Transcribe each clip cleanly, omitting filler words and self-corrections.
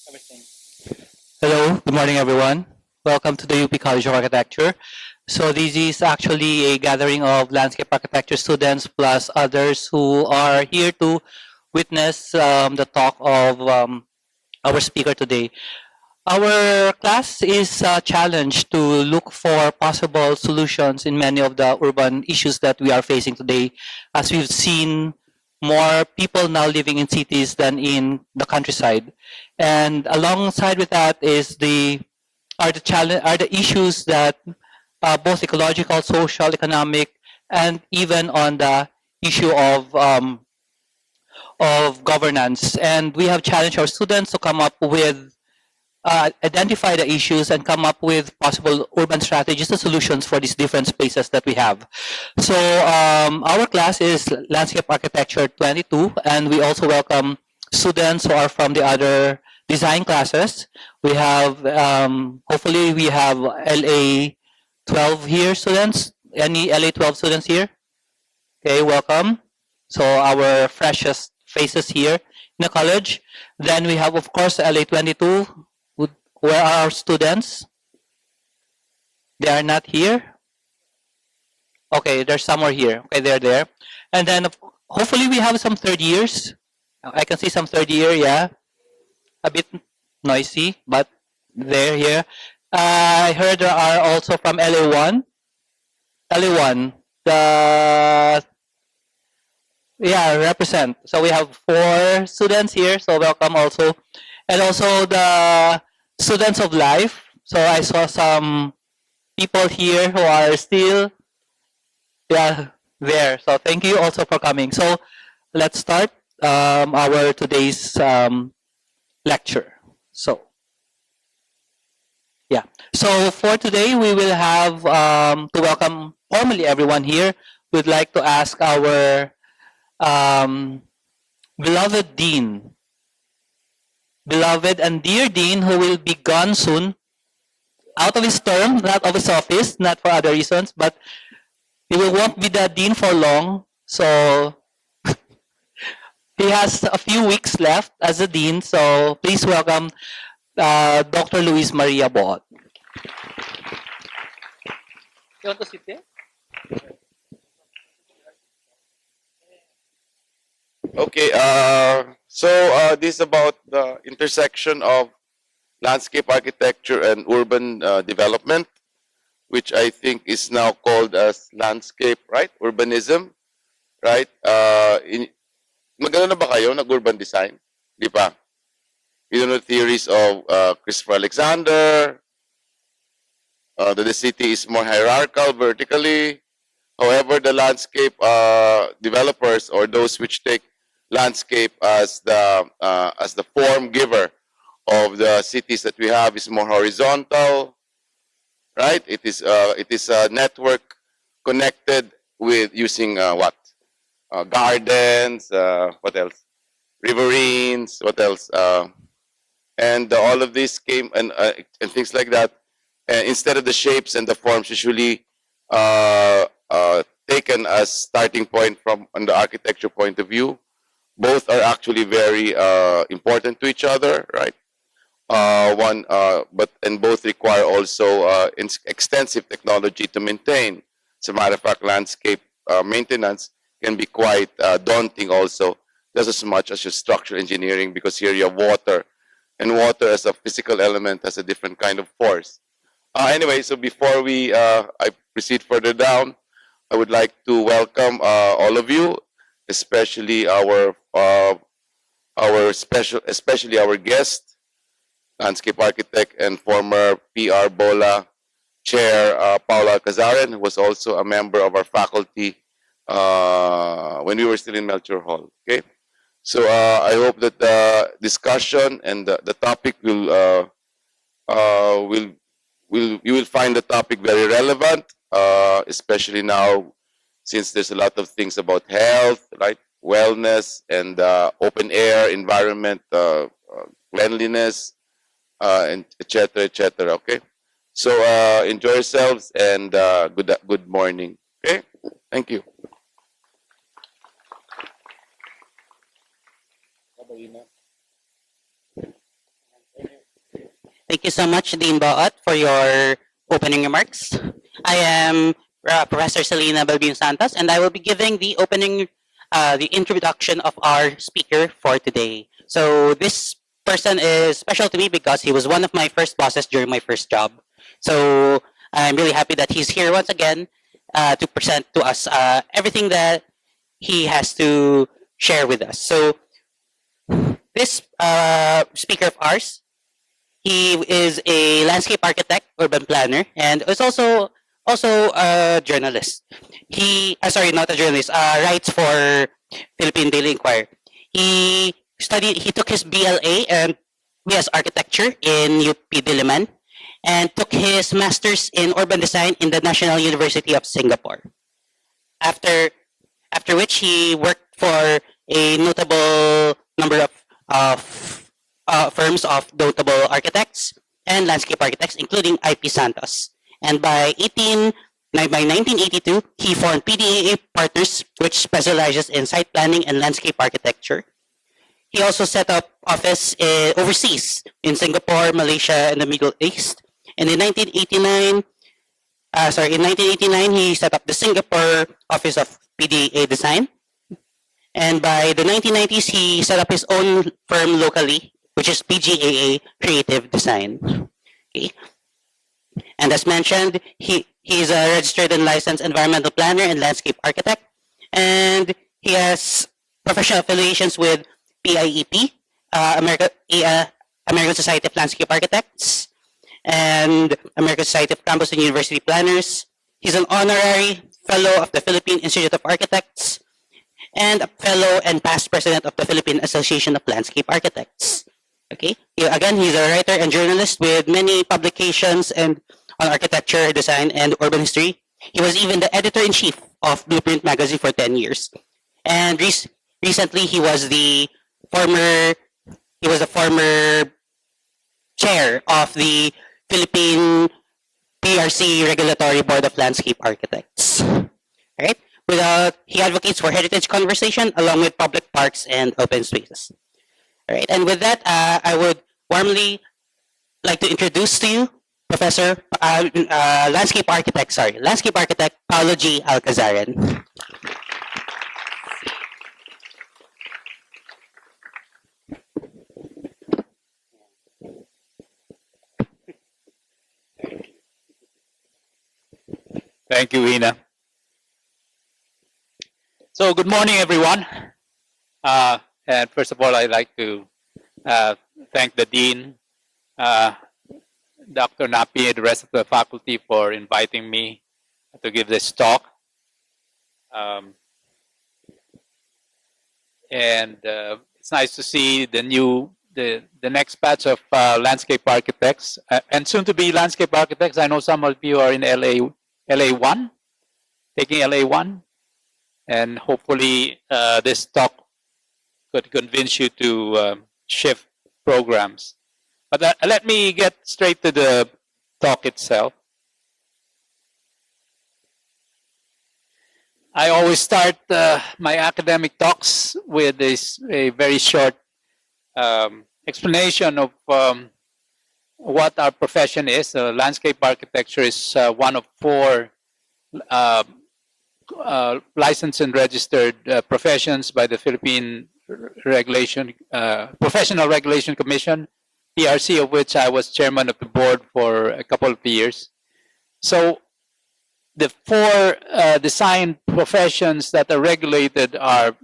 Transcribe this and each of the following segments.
Everything. Hello, good morning everyone. Welcome to the UP College of Architecture. So this is actually a gathering of landscape architecture students plus others who are here to witness the talk of our speaker today. Our class is challenged to look for possible solutions in many of the urban issues that we are facing today, as we've seen more people now living in cities than in the countryside. And alongside with that is the issues that both ecological, social, economic, and even on the issue of governance. And we have challenged our students to come up with identify the issues and come up with possible urban strategies and solutions for these different spaces that we have. So our class is Landscape Architecture 22, and we also welcome students who are from the other design classes. We have, hopefully we have LA 12 here students. Any LA 12 students here? Okay, welcome. So our freshest faces here in the college. Then we have, of course, LA 22. Where are our students? They are not here. Okay, there's somewhere here. Okay, they're there. And then hopefully we have some third years. I can see some third year, yeah. A bit noisy, but they're here. I heard there are also from LA1. LA1, the yeah, represent. So we have 4 students here, so welcome also. And also the students of life. So I saw some people here who are still there. So thank you also for coming. So let's start our today's lecture. So yeah. So for today, we will have to welcome formally everyone here. We'd like to ask our um, beloved Dean, beloved and dear Dean, who will be gone soon, out of his term, not of his office, not for other reasons, but he will won't be the Dean for long. So he has a few weeks left as a Dean. So please welcome Dr. Luis Maria Boot. You want to sit there? Okay, this is about the intersection of landscape architecture and urban development, which I think is now called as landscape, right? Urbanism, right? Magano na ba kayo nag-urban design? Di pa? You know the theories of Christopher Alexander, that the city is more hierarchical vertically. However, the landscape developers or those which take landscape as the form giver of the cities that we have is more horizontal, right? It is a network connected with using what gardens, what else? Riverines, what else? And all of this came and things like that. And instead of the shapes and the forms usually taken as starting point from on the architecture point of view, both are actually very important to each other, right? But both require also extensive technology to maintain. As a matter of fact, landscape maintenance can be quite daunting also, just as much as your structural engineering, because here you have water, and water as a physical element has a different kind of force. Anyway, so before I proceed further down, I would like to welcome all of you, especially especially our guest, landscape architect and former PR Bola chair, Paulo Alcazaren, who was also a member of our faculty when we were still in Melchor Hall. Okay, so I hope that the discussion and the topic you will find the topic very relevant, especially now since there's a lot of things about health, right, wellness, and open air environment, cleanliness, and etc. etc. Okay, so enjoy yourselves and good morning. Okay, thank you. Thank you so much, Dean Baot, for your opening remarks. I am Professor Selena Balbino Santos, and I will be giving the introduction of our speaker for today. So this person is special to me because he was one of my first bosses during my first job. So I'm really happy that he's here once again to present to us everything that he has to share with us. So this speaker of ours, he is a landscape architect, urban planner, and is also a journalist. Sorry, not a journalist. Writes for Philippine Daily Inquirer. He took his BLA and BS Architecture in UP Diliman, and took his master's in urban design in the National University of Singapore. After which he worked for a notable number of firms of notable architects and landscape architects, including IP Santos. And by 1982, he formed PDAA Partners, which specializes in site planning and landscape architecture. He also set up office overseas in Singapore, Malaysia, and the Middle East. And in 1989, he set up the Singapore office of PDAA Design. And by the 1990s, he set up his own firm locally, which is PGAA Creative Design. Okay. And as mentioned, he is a registered and licensed environmental planner and landscape architect. And he has professional affiliations with PIEP, American Society of Landscape Architects, and American Society of Campus and University Planners. He's an honorary fellow of the Philippine Institute of Architects, and a fellow and past president of the Philippine Association of Landscape Architects. Okay. Again, he's a writer and journalist with many publications and on architecture, design, and urban history. He was even the editor-in-chief of Blueprint magazine for 10 years. And recently, he was the former chair of the Philippine PRC Regulatory Board of Landscape Architects. Right? He advocates for heritage conservation along with public parks and open spaces. All right, and with that, I would warmly like to introduce to you landscape architect Paulo G. Alcazaren. Thank you, Ina. So, good morning, everyone. And first of all, I'd like to thank the Dean, Dr. Napi, and the rest of the faculty for inviting me to give this talk. It's nice to see the next batch of landscape architects and soon to be landscape architects. I know some of you are in LA1, taking LA1, and hopefully this talk could convince you to shift programs. But let me get straight to the talk itself. I always start my academic talks with a very short explanation of what our profession is. Landscape architecture is one of four licensed and registered professions by the Philippine Professional Regulation Commission, PRC, of which I was chairman of the board for a couple of years. So the four design professions that are regulated are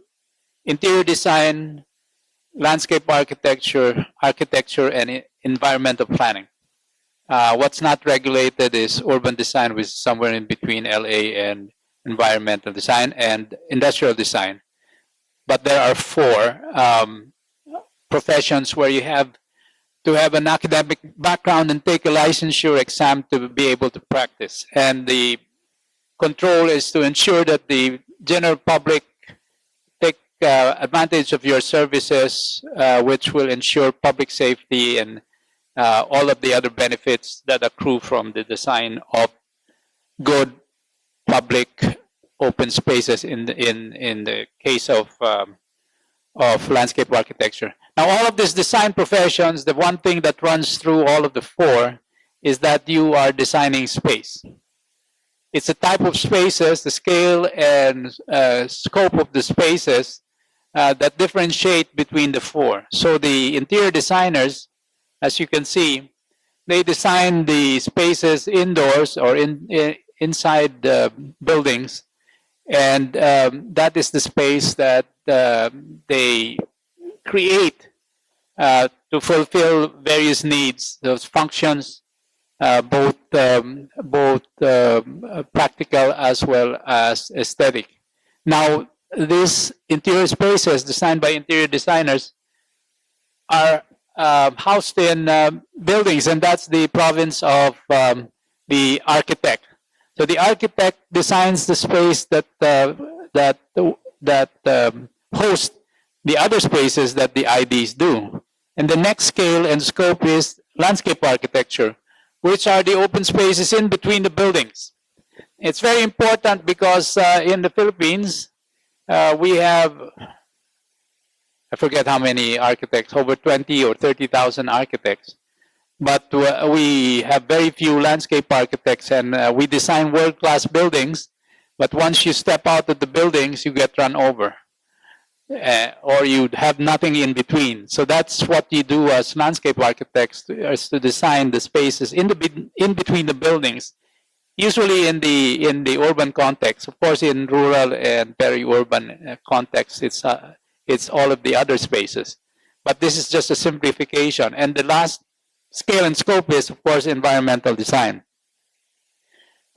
interior design, landscape architecture, and environmental planning. What's not regulated is urban design, which is somewhere in between LA and environmental design and industrial design. But there are four professions where you have to have an academic background and take a licensure exam to be able to practice. And the control is to ensure that the general public take advantage of your services, which will ensure public safety and all of the other benefits that accrue from the design of good public open spaces in the case of landscape architecture. Now, all of these design professions, the one thing that runs through all of the four is that you are designing space. It's a type of spaces, the scale and scope of the spaces that differentiate between the four. So the interior designers, as you can see, they design the spaces indoors or inside the buildings, and that is the space that they create to fulfill various needs, those functions, both practical as well as aesthetic. Now, these interior spaces designed by interior designers are housed in buildings, and that's the province of the architect. So the architect designs the space that host the other spaces that the IDs do. And the next scale and scope is landscape architecture, which are the open spaces in between the buildings. It's very important because in the Philippines, we have, I forget how many architects, over 20 or 30,000 architects. But we have very few landscape architects, and we design world-class buildings. But once you step out of the buildings, you get run over, or you have nothing in between. So that's what you do as landscape architects, is to design the spaces in between the buildings. Usually in the urban context. Of course, in rural and peri-urban context, it's all of the other spaces. But this is just a simplification. And the last scale and scope is, of course, environmental design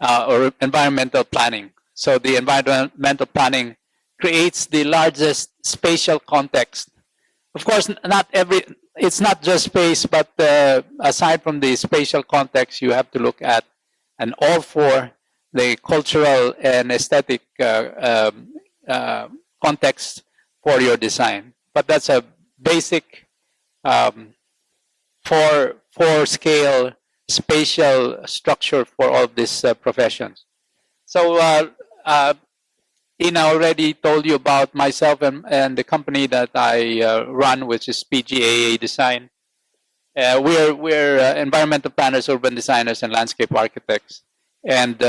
or environmental planning. So the environmental planning creates the largest spatial context. Of course, it's not just space, but aside from the spatial context, you have to look at and all for the cultural and aesthetic context for your design. But that's a basic four scale spatial structure for all of these professions. So Ina already told you about myself and the company that I run, which is PGAA Design. We're environmental planners, urban designers, and landscape architects. And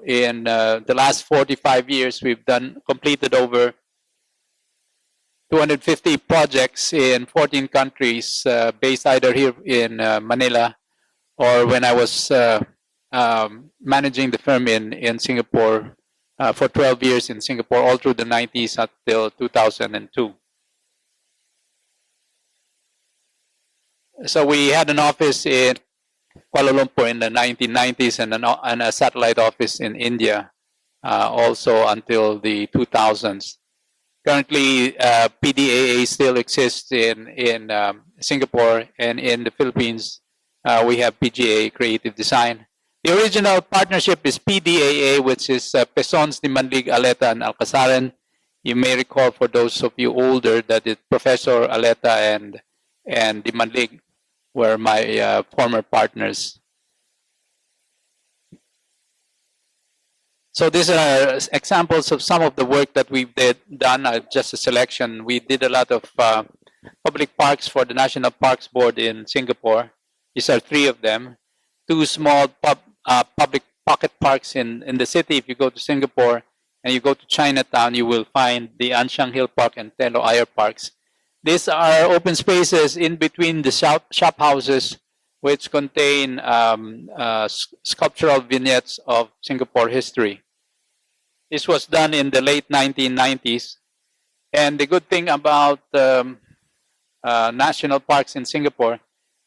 in the last 45 years, we've completed over 250 projects in 14 countries, based either here in Manila or when I was managing the firm in Singapore for 12 years in Singapore, all through the 90s until 2002. So we had an office in Kuala Lumpur in the 1990s and a satellite office in India also until the 2000s. Currently, PDAA still exists in Singapore, and in the Philippines, we have PGA Creative Design. The original partnership is PDAA, which is Pesons, Dimanlig, Aleta, and Alcazaren. You may recall, for those of you older, that Professor Aleta and Dimanlig were my former partners. So these are examples of some of the work that we've done, just a selection. We did a lot of public parks for the National Parks Board in Singapore. These are 3 of them. 2 small public pocket parks in the city. If you go to Singapore and you go to Chinatown, you will find the Anshang Hill Park and Telo Ayer Parks. These are open spaces in between the shop houses, which contain sculptural vignettes of Singapore history. This was done in the late 1990s. And the good thing about national parks in Singapore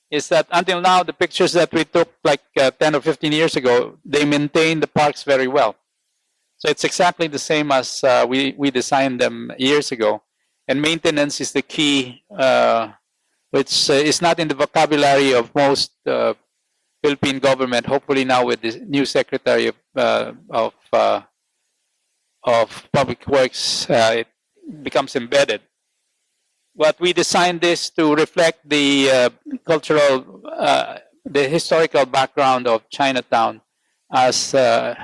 is that until now, the pictures that we took like 10 or 15 years ago, they maintain the parks very well. So it's exactly the same as we designed them years ago. And maintenance is the key, which is not in the vocabulary of most Philippine government. Hopefully now with the new Secretary of Public Works, it becomes embedded. But we designed this to reflect the cultural, the historical background of Chinatown as the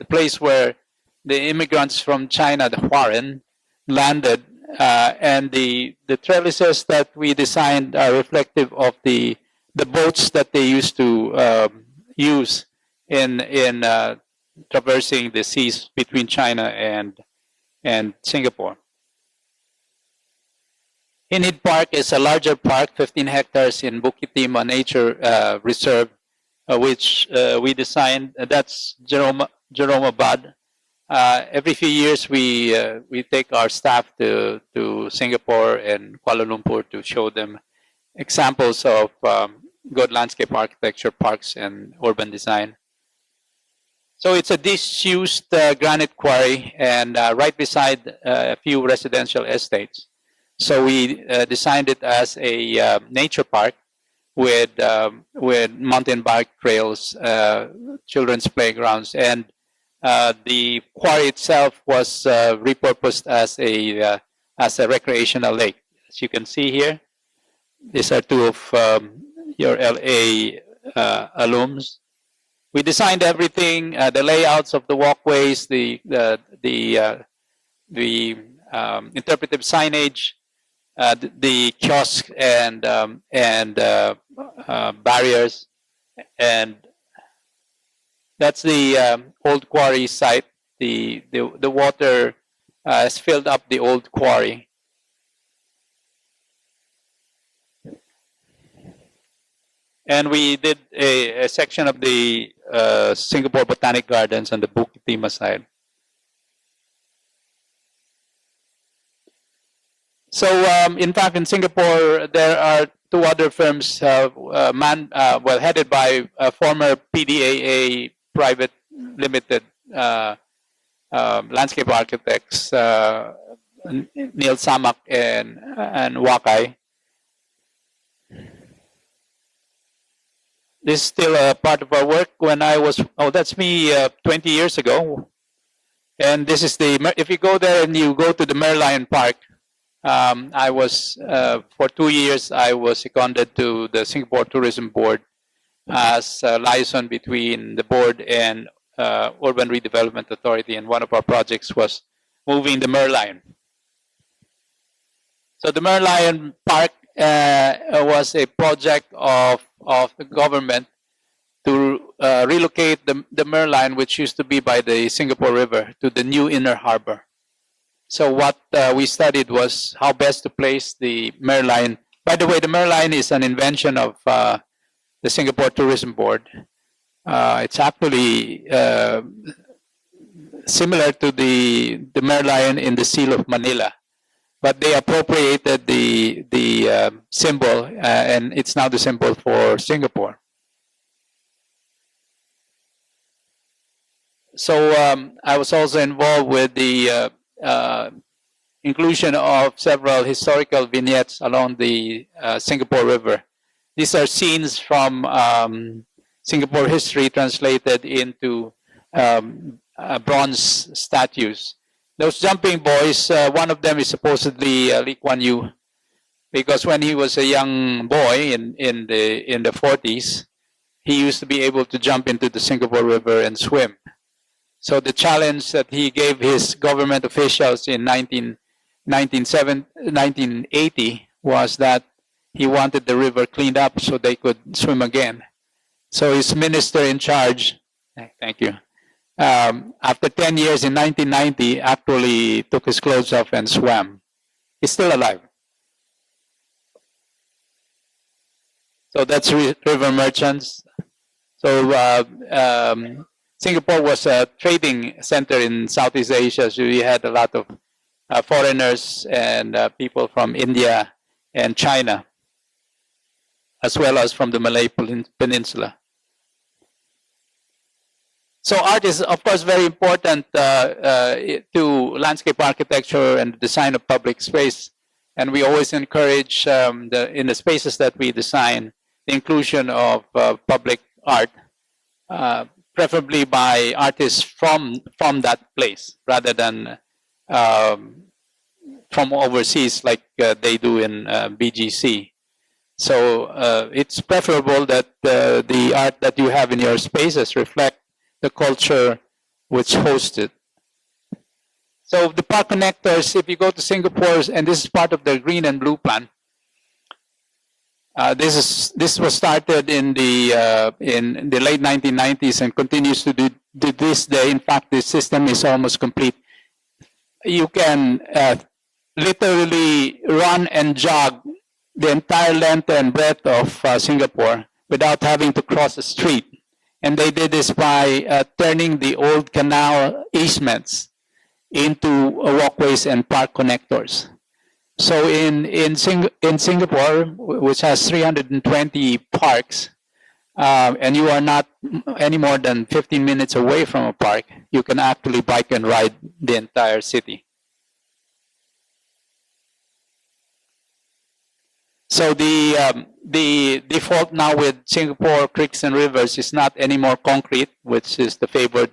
place where the immigrants from China, the Huaren, landed and the trellises that we designed are reflective of the boats that they used to use in traversing the seas between China and Singapore. Hinid Park is a larger park, 15 hectares in Bukit Timah Nature Reserve, which we designed. That's Jerome Abad. Every few years, we take our staff to Singapore and Kuala Lumpur to show them examples of good landscape architecture, parks, and urban design. So it's a disused granite quarry, and right beside a few residential estates. So we designed it as a nature park with mountain bike trails, children's playgrounds, and the quarry itself was repurposed as a recreational lake. As you can see here, these are two of your LA alums. We designed everything: the layouts of the walkways, the interpretive signage, the kiosk and barriers, and that's the old quarry site. The water has filled up the old quarry. And we did a section of the Singapore Botanic Gardens on the Bukit Timah side. So, in fact, in Singapore, there are two other firms, headed by former PDAA private limited landscape architects, Neil Samak and Wakai. This is still a part of our work. When I was, that's me 20 years ago. And this is if you go there and you go to the Merlion Park, I was, for 2 years, I was seconded to the Singapore Tourism Board as a liaison between the board and Urban Redevelopment Authority. And one of our projects was moving the Merlion. So the Merlion Park was a project of the government to relocate the Merlion, which used to be by the Singapore River, to the new inner harbor. So what we studied was how best to place the Merlion. By the way, the Merlion is an invention of the Singapore Tourism Board. It's actually similar to the Merlion in the Seal of Manila, but they appropriated the symbol, and it's now the symbol for Singapore. So I was also involved with the inclusion of several historical vignettes along the Singapore River. These are scenes from Singapore history translated into bronze statues. Those jumping boys, one of them is supposedly Lee Kuan Yew, because when he was a young boy in the 40s, he used to be able to jump into the Singapore River and swim. So the challenge that he gave his government officials in 1980 was that he wanted the river cleaned up so they could swim again. So his minister in charge, thank you, after 10 years in 1990, actually took his clothes off and swam. He's still alive. So that's river merchants. So Singapore was a trading center in Southeast Asia, so we had a lot of foreigners and people from India and China, as well as from the Malay Peninsula. So art is, of course, very important to landscape architecture and the design of public space. And we always encourage, in the spaces that we design, the inclusion of public art, preferably by artists from that place, rather than from overseas like they do in BGC. So it's preferable that the art that you have in your spaces reflect the culture which hosts it. So the park connectors, if you go to Singapore, and this is part of the green and blue plan. This was started in the late 1990s and continues to do this day. In fact, the system is almost complete. You can literally run and jog the entire length and breadth of Singapore without having to cross a street. And they did this by turning the old canal easements into walkways and park connectors. So in Singapore, which has 320 parks, and you are not any more than 15 minutes away from a park, you can actually bike and ride the entire city. So the default now with Singapore creeks and rivers is not anymore concrete, which is the favored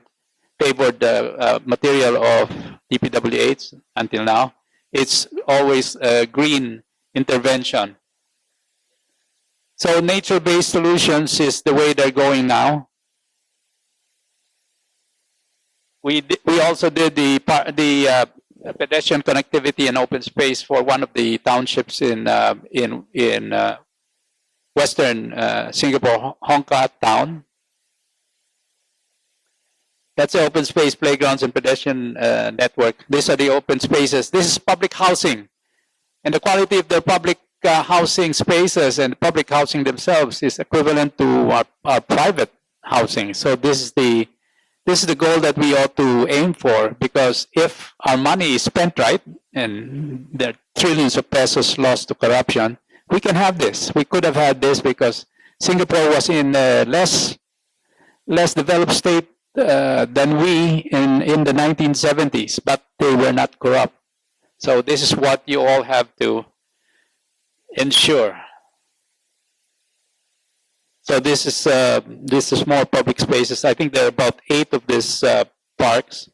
material of DPWH until now. It's always a green intervention. So nature-based solutions is the way they're going now. We also did the pedestrian connectivity and open space for one of the townships in western Singapore, Hong Kong town. That's the open space, playgrounds, and pedestrian network. These are the open spaces. This is public housing. And the quality of the public housing spaces and public housing themselves is equivalent to our private housing. So this is the goal that we ought to aim for, because if our money is spent right, and there are trillions of pesos lost to corruption, we can have this. We could have had this because Singapore was in a less developed state than we in the 1970s, but they were not corrupt. So this is what you all have to ensure. So this is more public spaces. I think there are about 8 of these parks,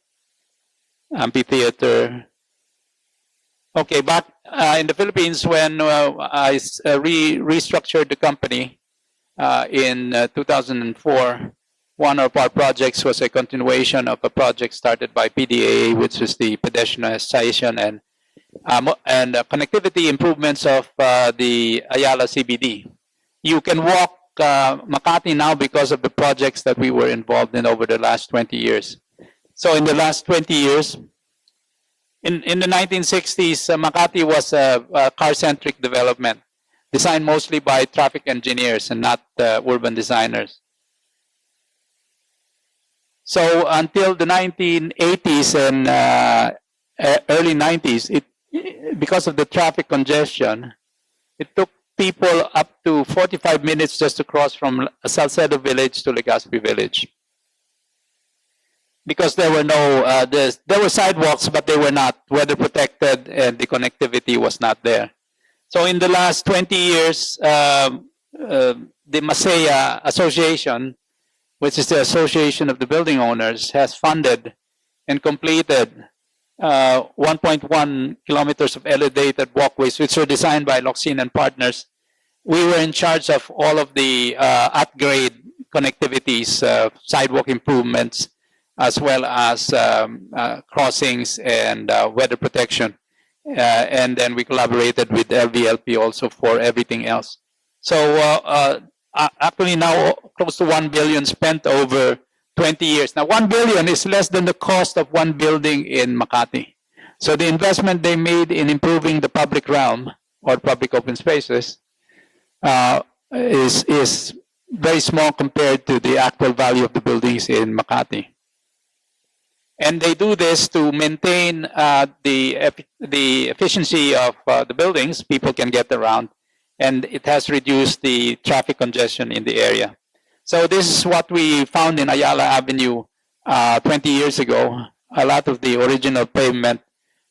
amphitheater. Okay, back in the Philippines, when I restructured the company in 2004, one of our projects was a continuation of a project started by PDA, which is the pedestrianization and connectivity improvements of the Ayala CBD. You can walk Makati now because of the projects that we were involved in over the last 20 years. So in the last 20 years, in the 1960s, Makati was a car-centric development, designed mostly by traffic engineers and not urban designers. So until the 1980s and early 90s, because of the traffic congestion, it took people up to 45 minutes just to cross from Salcedo village to Legazpi village. Because there were no, there were sidewalks, but they were not weather protected and the connectivity was not there. So in the last 20 years, the Masaya Association, which is the Association of the Building Owners, has funded and completed 1.1 kilometers of elevated walkways, which were designed by Loxin and Partners. We were in charge of all of the at-grade connectivities, sidewalk improvements, as well as crossings and weather protection. And then we collaborated with LVLP also for everything else. So actually now close to 1 billion spent over 20 years. Now 1 billion is less than the cost of one building in Makati. So the investment they made in improving the public realm or public open spaces is very small compared to the actual value of the buildings in Makati. And they do this to maintain the efficiency of the buildings. People can get around, and it has reduced the traffic congestion in the area. So this is what we found in Ayala Avenue 20 years ago. A lot of the original pavement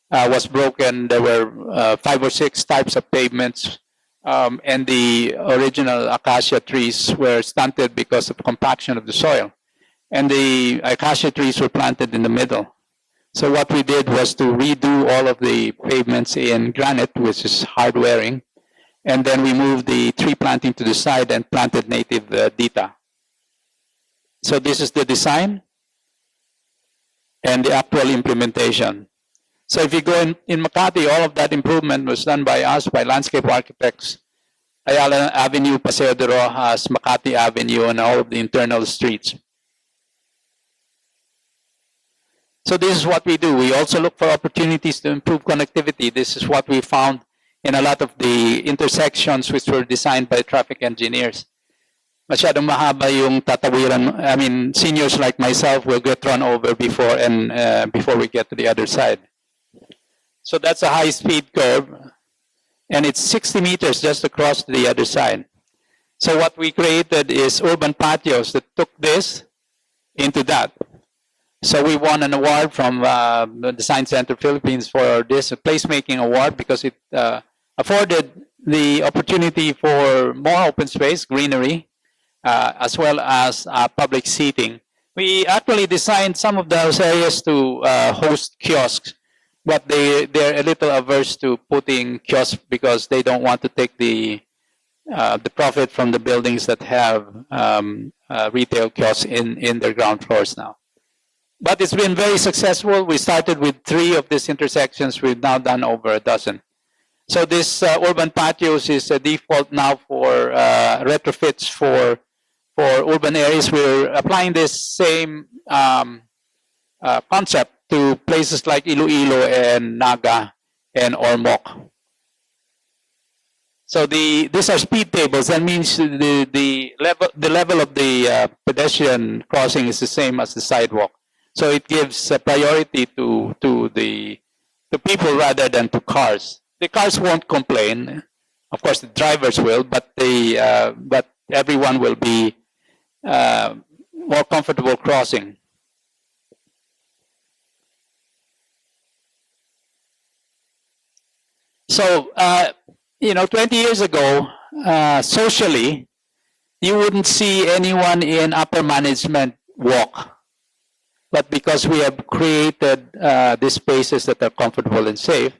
was broken. There were 5 or 6 types of pavements, and the original acacia trees were stunted because of compaction of the soil. And the acacia trees were planted in the middle. So what we did was to redo all of the pavements in granite, which is hard wearing, and then we moved the tree planting to the side and planted native dita. So this is the design and the actual implementation. So if you go in Makati, all of that improvement was done by us, by landscape architects. Ayala Avenue, Paseo de Rojas, Makati Avenue, and all of the internal streets. So this is what we do. We also look for opportunities to improve connectivity. This is what we found in a lot of the intersections which were designed by traffic engineers. Masyadong mahaba yung tatawiran. I mean, seniors like myself will get run over before we get to the other side. So that's a high-speed curve, and it's 60 meters just across to the other side. So what we created is urban patios that took this into that. So we won an award from the Design Center Philippines for this placemaking award because it afforded the opportunity for more open space, greenery, as well as public seating. We actually designed some of those areas to host kiosks, but they're a little averse to putting kiosks because they don't want to take the profit from the buildings that have retail kiosks in their ground floors now. But it's been very successful. We started with 3 of these intersections. We've now done over a dozen. So this urban patios is a default now for retrofits for urban areas. We're applying this same concept to places like Iloilo and Naga and Ormoc. So these are speed tables. That means the level of the pedestrian crossing is the same as the sidewalk. So it gives priority to people rather than to cars. The cars won't complain. Of course, the drivers will, but everyone will be more comfortable crossing. So 20 years ago, socially, you wouldn't see anyone in upper management walk. But because we have created these spaces that are comfortable and safe,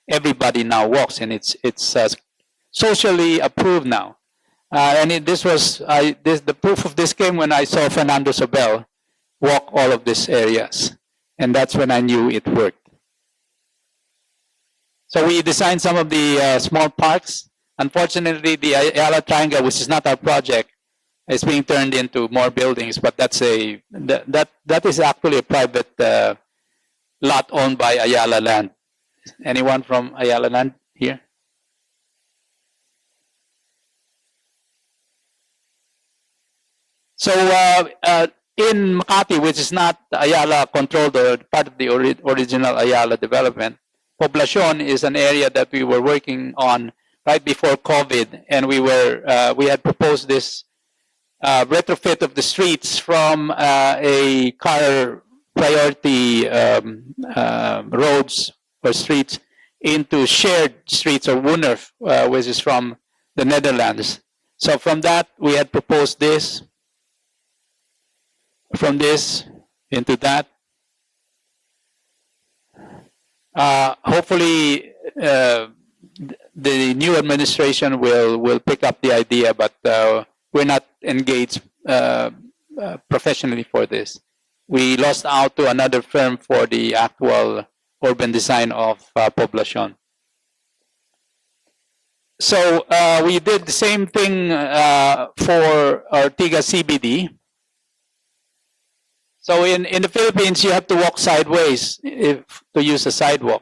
everybody now walks, and it's socially approved now. The proof of this came when I saw Fernando Sobel walk all of these areas, and that's when I knew it worked. So we designed some of the small parks. Unfortunately, the Ayala Triangle, which is not our project, is being turned into more buildings, but that is actually a private lot owned by Ayala Land. Anyone from Ayala Land here? So in Makati, which is not Ayala controlled or part of the original Ayala development, Poblacion is an area that we were working on right before COVID, and we had proposed this retrofit of the streets from a car priority roads or streets into shared streets or Woonerf, which is from the Netherlands. So from that, we had proposed this, from this into that. Hopefully, the new administration will pick up the idea, but we're not engaged professionally for this. We lost out to another firm for the actual urban design of Poblacion. So we did the same thing for Ortiga CBD. So in the Philippines, you have to walk sideways to use a sidewalk.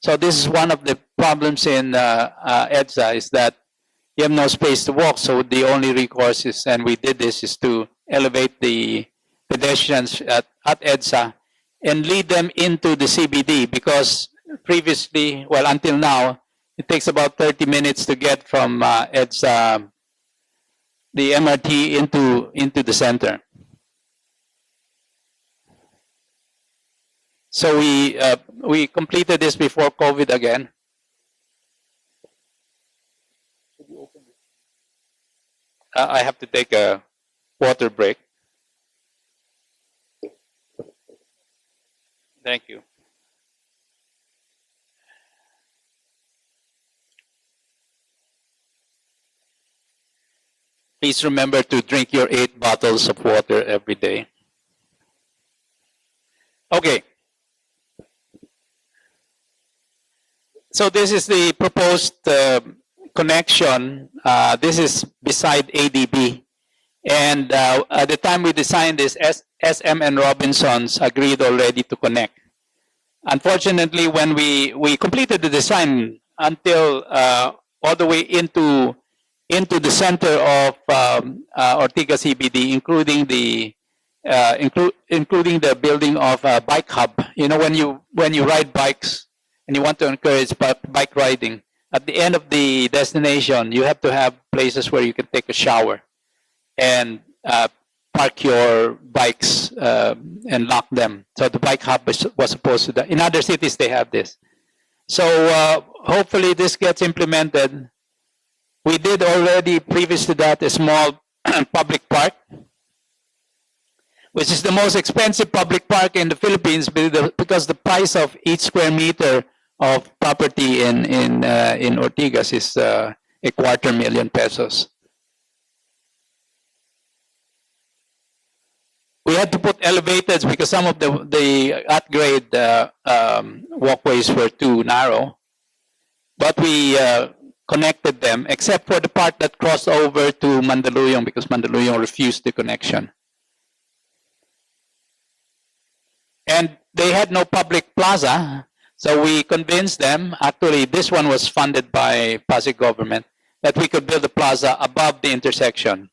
So this is one of the problems in EDSA, is that you have no space to walk. So the only recourse is, and we did this, is to elevate the pedestrians at EDSA and lead them into the CBD, because previously, well, until now, it takes about 30 minutes to get from EDSA, the MRT, into the center. So we completed this before COVID again. I have to take a water break. Thank you. Please remember to drink your 8 bottles of water every day. Okay. So this is the proposed connection. This is beside ADB. And at the time we designed this, SM and Robinsons agreed already to connect. Unfortunately, when we completed the design until all the way into the center of Ortigas CBD, including the including the building of a bike hub. You know, when you ride bikes and you want to encourage bike riding, at the end of the destination, you have to have places where you can take a shower and park your bikes and lock them. So the bike hub was supposed to. In other cities, they have this. So hopefully this gets implemented. We did already previous to that a small public park, which is the most expensive public park in the Philippines because the price of each square meter of property in Ortigas is a $250,000 pesos. We had to put elevators because some of the at-grade walkways were too narrow, but we connected them, except for the part that crossed over to Mandaluyong because Mandaluyong refused the connection. And they had no public plaza, so we convinced them, actually this one was funded by Pasig government, that we could build a plaza above the intersection.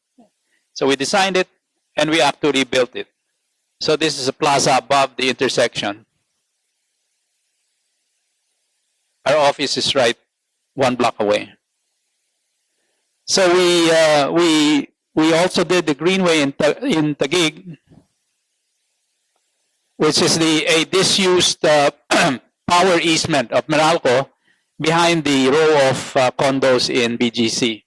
So we designed it and we actually built it. So this is a plaza above the intersection. Our office is right 1 block away. So we also did the greenway in Taguig, which is a disused power easement of Meralco behind the row of condos in BGC.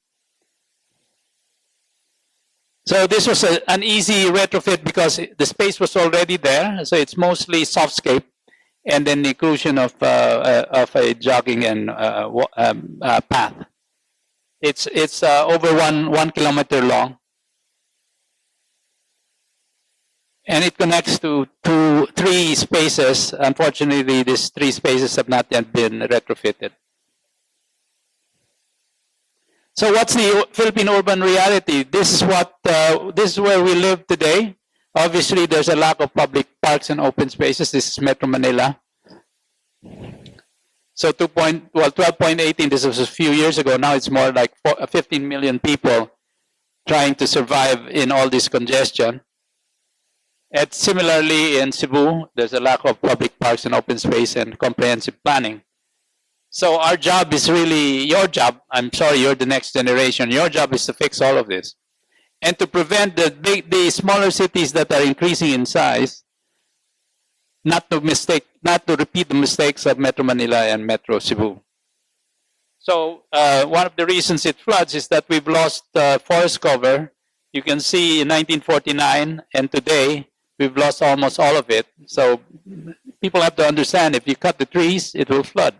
So this was an easy retrofit because the space was already there. So it's mostly softscape, and then the inclusion of a jogging and path. It's over one kilometer long, and it connects to three spaces. Unfortunately, these 3 spaces have not yet been retrofitted. So what's the Philippine urban reality? This is where we live today. Obviously, there's a lack of public parks and open spaces. This is Metro Manila. So 12.18, this was a few years ago. Now it's more like 15 million people trying to survive in all this congestion. And similarly in Cebu, there's a lack of public parks and open space and comprehensive planning. So our job is really your job. I'm sorry, you're the next generation. Your job is to fix all of this and to prevent the smaller cities that are increasing in size, not to repeat the mistakes of Metro Manila and Metro Cebu. So one of the reasons it floods is that we've lost forest cover. You can see in 1949 and today, we've lost almost all of it. So people have to understand, if you cut the trees, it will flood.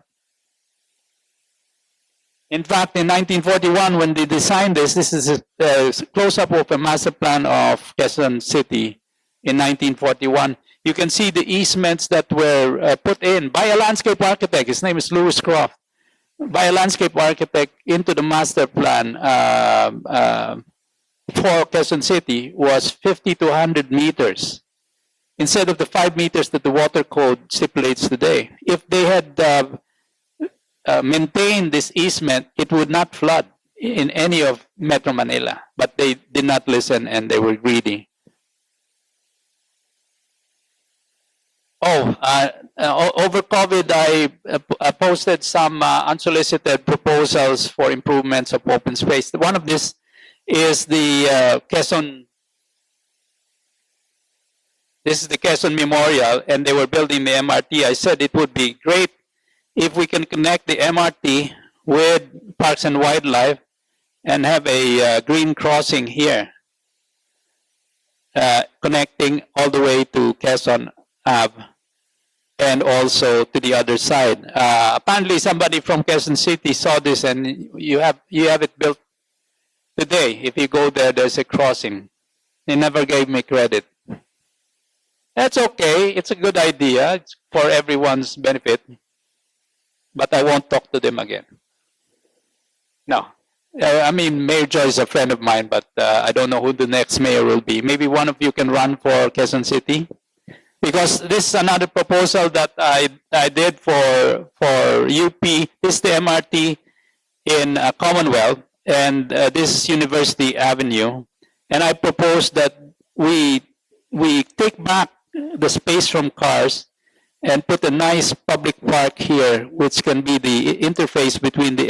In fact, in 1941, when they designed this is a close-up of a master plan of Quezon City in 1941. You can see the easements that were put in by a landscape architect. His name is Lewis Croft. By a landscape architect into the master plan for Quezon City was 50 to 100 meters instead of the 5 meters that the water code stipulates today. If they had maintained this easement, it would not flood in any of Metro Manila. But they did not listen and they were greedy. Over COVID, I posted some unsolicited proposals for improvements of open space. One of this is the Quezon. This is the Quezon Memorial, and they were building the MRT. I said it would be great if we can connect the MRT with Parks and Wildlife and have a green crossing here, connecting all the way to Quezon Ave and also to the other side. Apparently, somebody from Quezon City saw this, and you have it built today. If you go there, there's a crossing. They never gave me credit. That's okay. It's a good idea. It's for everyone's benefit. but I won't talk to them again. No. I mean, Mayor Joy is a friend of mine, but I don't know who the next mayor will be. Maybe one of you can run for Quezon City, because this is another proposal that I did for UP. This is the MRT in Commonwealth, and this is University Avenue. And I propose that we take back the space from cars and put a nice public park here, which can be the interface between the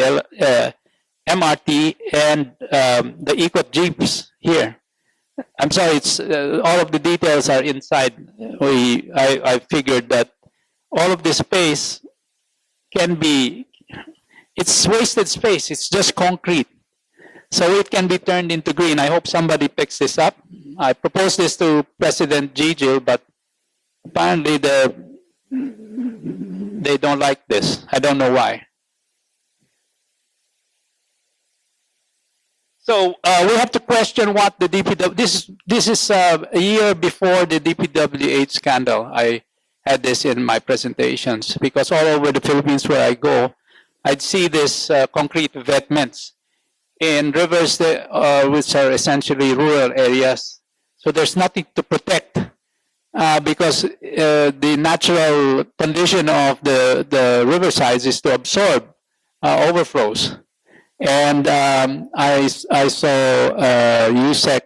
MRT and the Equat Jeeps here. I'm sorry, it's all of the details are inside. I figured that all of this space can be, it's wasted space. It's just concrete. So it can be turned into green. I hope somebody picks this up. I proposed this to President Gigil, but apparently they don't like this. I don't know why. So we have to question what the DPW. This is a year before the DPWH scandal. I had this in my presentations, because all over the Philippines where I go, I'd see this concrete vetments in rivers which are essentially rural areas. So there's nothing to protect because the natural condition of the riversides is to absorb overflows. And I saw USEC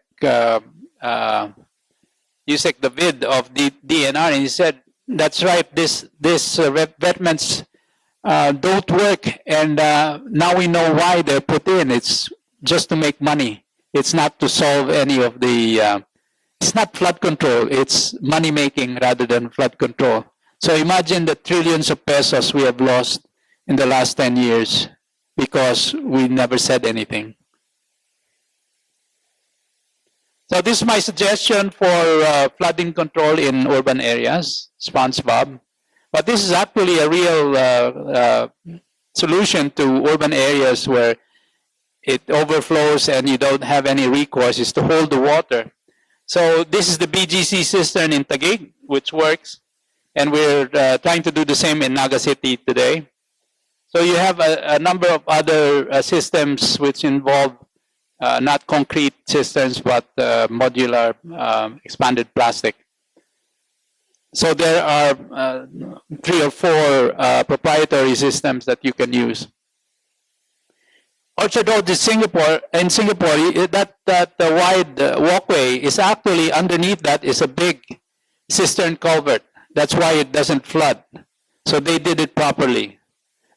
David of the DNR, and he said, that's right, this vetments don't work, and now we know why they're put in. It's just to make money. It's not to solve any of the, it's not flood control, it's money making rather than flood control. So imagine the trillions of pesos we have lost in the last 10 years because we never said anything. So this is my suggestion for flooding control in urban areas, SpongeBob. But this is actually a real solution to urban areas where it overflows and you don't have any recourse, is to hold the water. So this is the BGC cistern in Taguig, which works. And we're trying to do the same in Naga City today. So you have a number of other systems which involve not concrete cisterns, but modular expanded plastic. So there are 3 or 4 proprietary systems that you can use. Orchard Road in Singapore, that wide walkway is actually underneath that is a big cistern culvert. That's why it doesn't flood. So they did it properly.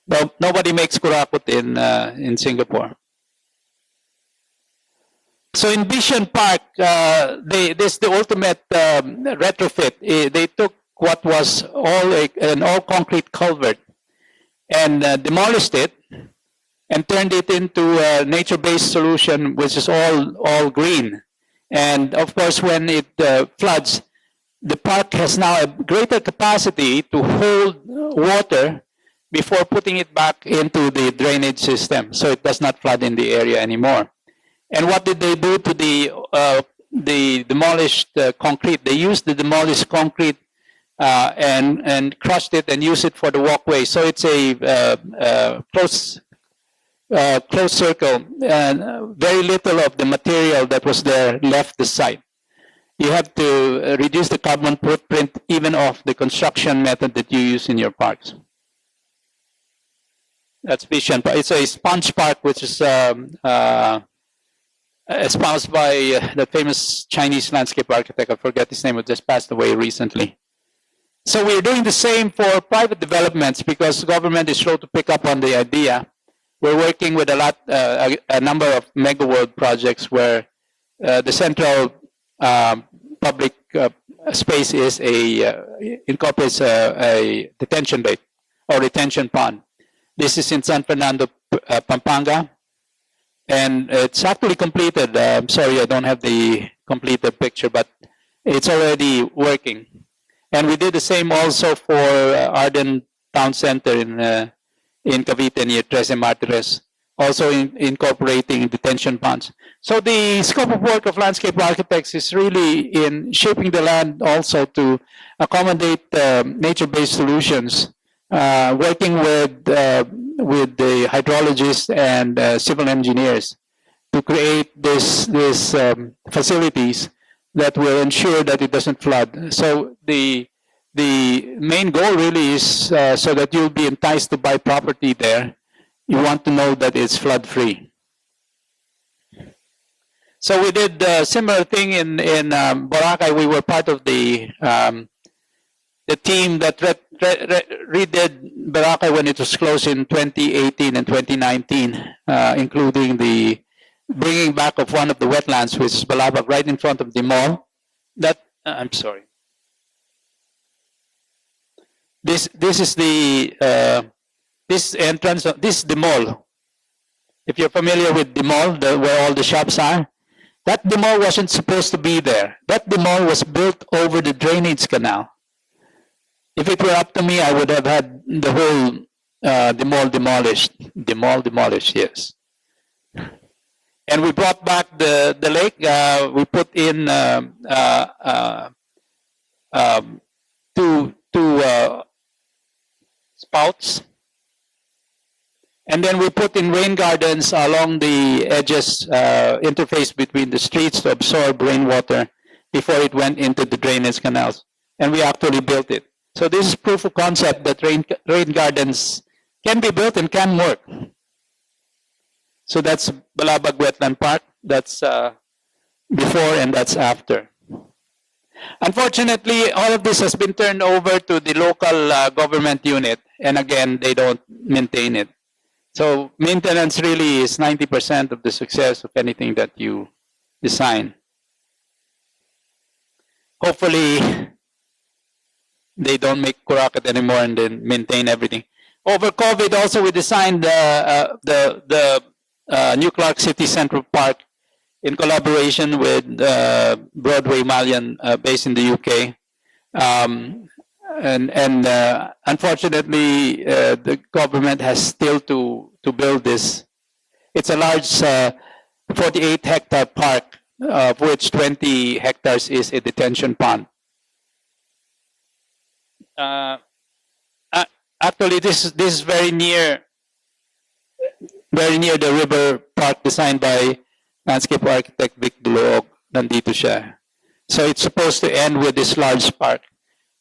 But nobody makes kurakot in Singapore. So in Vision Park, this is the ultimate retrofit. They took what was an all concrete culvert and demolished it and turned it into a nature-based solution, which is all green. And of course, when it floods, the park has now a greater capacity to hold water before putting it back into the drainage system, so it does not flood in the area anymore. And what did they do to the demolished concrete? They used the demolished concrete and crushed it and used it for the walkway. So it's a closed circle, and very little of the material that was there left the site. You have to reduce the carbon footprint even of the construction method that you use in your parks. That's Vision Park. It's a sponge park, which is espoused by the famous Chinese landscape architect. I forget his name, who just passed away recently. So we're doing the same for private developments because the government is slow to pick up on the idea. We're working with a number of mega world projects where the central public space is incorporates a detention lake or retention pond. This is in San Fernando, Pampanga, and it's actually completed. I'm sorry, I don't have the completed picture, but it's already working. And we did the same also for Arden Town Center in Cavite near Trece Martires, also incorporating detention ponds. So the scope of work of landscape architects is really in shaping the land also to accommodate nature-based solutions working with the hydrologists and civil engineers to create this facilities that will ensure that it doesn't flood. So the main goal really is so that you'll be enticed to buy property there. You want to know that it's flood free. So we did a similar thing in Boracay. We were part of the team that redid Boracay when it was closed in 2018 and 2019, including the bringing back of one of the wetlands, which is Balabag, right in front of the mall. That I'm sorry. This is the this entrance. This is the mall. If you're familiar with the mall, where all the shops are, that the mall wasn't supposed to be there. That the mall was built over the drainage canal. If it were up to me, I would have had the whole the mall demolished. The mall demolished, yes. And we brought back the lake. We put in two spouts, and then we put in rain gardens along the edges, interface between the streets to absorb rainwater before it went into the drainage canals. And we actually built it. So this is proof of concept that rain gardens can be built and can work. So that's Balabag Wetland Park. That's before and that's after. Unfortunately, all of this has been turned over to the local government unit, and again, they don't maintain it. So maintenance really is 90% of the success of anything that you design. Hopefully, they don't make Curacat anymore and then maintain everything. Over COVID, also we designed the New Clark City Central Park in collaboration with Broadway Malian based in the UK. Unfortunately, the government has still to build this. It's a large 48-hectare park, of which 20 hectares is a detention pond. Actually, this is very near the river park designed by landscape architect Vic Duloog. Nandito siya. So it's supposed to end with this large park.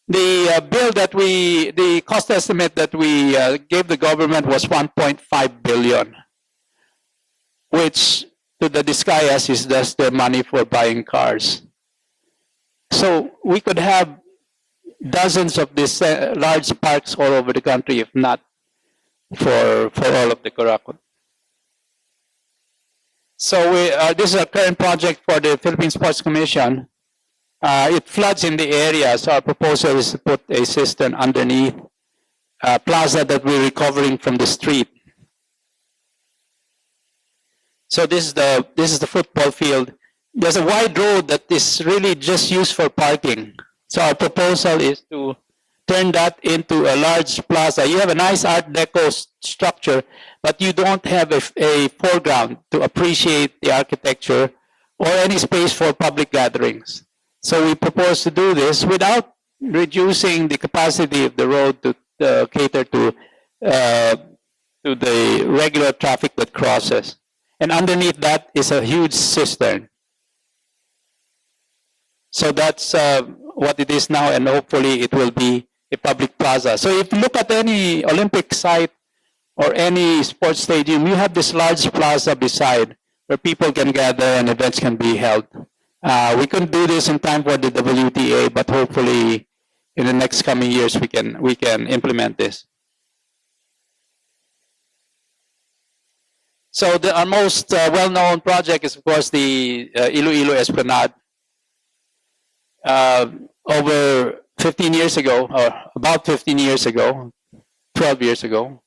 The bill that the cost estimate that we gave the government was 1.5 billion, which to the Discayas is just their money for buying cars. So we could have dozens of these large parks all over the country, if not for all of the Curacat. So this is a current project for the Philippine Sports Commission. It floods in the area, so our proposal is to put a cistern underneath a plaza that we're recovering from the street. So this is the football field. There's a wide road that is really just used for parking. So our proposal is to turn that into a large plaza. You have a nice Art Deco structure, but you don't have a foreground to appreciate the architecture or any space for public gatherings. So we propose to do this without reducing the capacity of the road to cater to the regular traffic that crosses. And underneath that is a huge cistern. So that's what it is now, and hopefully it will be a public plaza. So if you look at any Olympic site or any sports stadium, you have this large plaza beside where people can gather and events can be held. We couldn't do this in time for the WTA, but hopefully in the next coming years we can implement this. So our most well-known project is, of course, the Iloilo Esplanade. Over 15 years ago, or about 15 years ago, 12 years ago,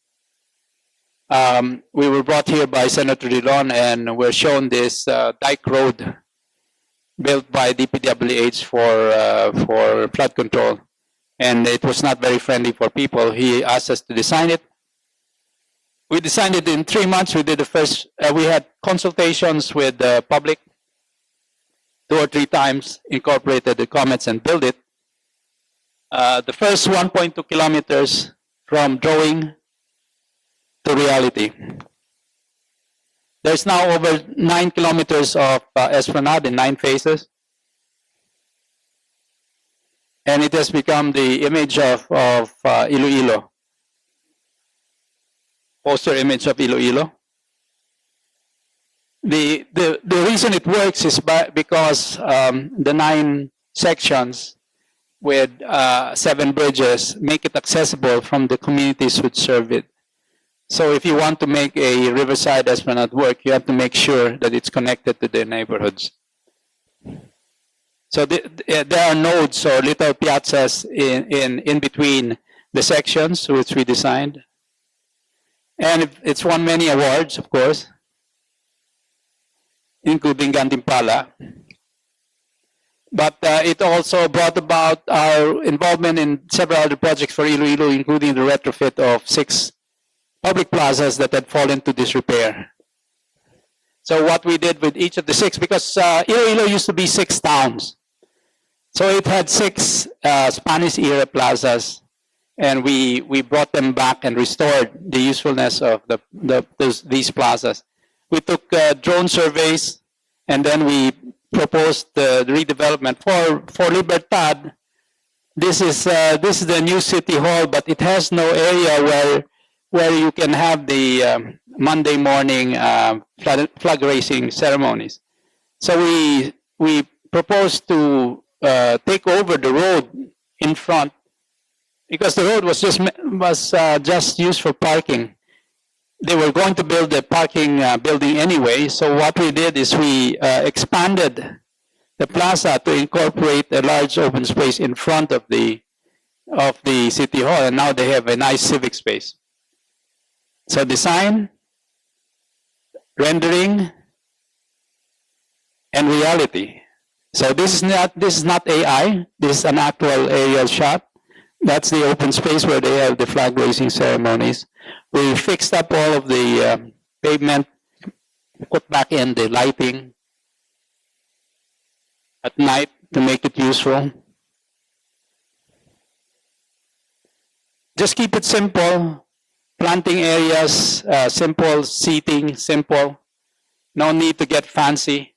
we were brought here by Senator Dillon and were shown this dike road built by DPWH for flood control. And it was not very friendly for people. He asked us to design it. We designed it in 3 months. We did the first, we had consultations with the public 2 or 3 times, incorporated the comments and built it. The first 1.2 kilometers from drawing to reality. There's now over 9 kilometers of esplanade in 9 phases. And it has become the image of Iloilo, poster image of Iloilo. The reason it works is because the 9 sections with 7 bridges make it accessible from the communities which serve it. So if you want to make a riverside esplanade work, you have to make sure that it's connected to the neighborhoods. So there are nodes or little piazzas in between the sections which we designed. And it's won many awards, of course, including Gantimpala. But it also brought about our involvement in several other projects for Iloilo, including the retrofit of 6 public plazas that had fallen to disrepair. So what we did with each of the 6, because Iloilo used to be 6 towns. So it had 6 Spanish-era plazas, and we brought them back and restored the usefulness of these plazas. We took drone surveys, and then we proposed the redevelopment for Libertad. This is the new city hall, but it has no area where you can have the Monday morning flag raising ceremonies. So we proposed to take over the road in front, because the road was just used for parking. They were going to build a parking building anyway, so what we did is we expanded the plaza to incorporate a large open space in front of the city hall, and now they have a nice civic space. So design, rendering, and reality. So this is not AI. This is an actual aerial shot. That's the open space where they have the flag raising ceremonies. We fixed up all of the pavement, put back in the lighting at night to make it useful. Just keep it simple. Planting areas, simple seating, simple. No need to get fancy.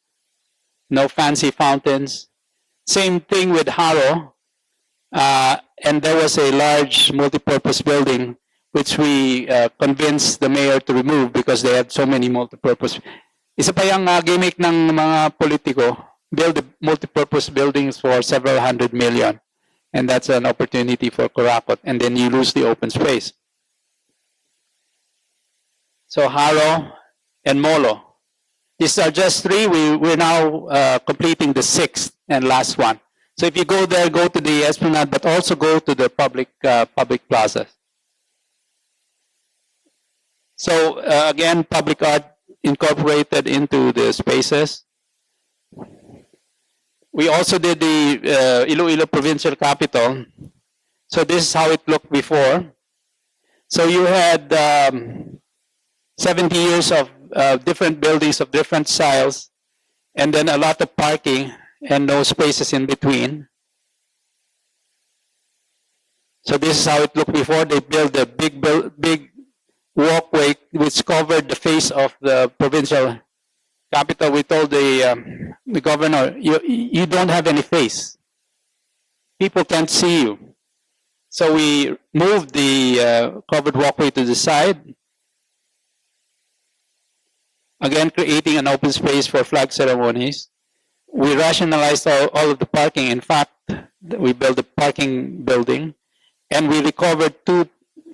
No fancy fountains. Same thing with Haro. And there was a large multipurpose building which we convinced the mayor to remove because they had so many multipurpose. Isa pa yung gimmick ng mga politiko, build multipurpose buildings for several hundred million. And that's an opportunity for Corakot. And then you lose the open space. So Haro and Molo. These are just 3. We're now completing the 6th and last one. So if you go there, go to the Esplanade, but also go to the public plazas. So again, public art incorporated into the spaces. We also did the Iloilo Provincial Capital. So this is how it looked before. So you had 70 years of different buildings of different styles, and then a lot of parking and no spaces in between. So this is how it looked before. They built a big walkway which covered the face of the provincial capital. We told the governor, you don't have any face. People can't see you. So we moved the covered walkway to the side. Again, creating an open space for flag ceremonies. We rationalized all of the parking. In fact, we built a parking building, and we recovered 2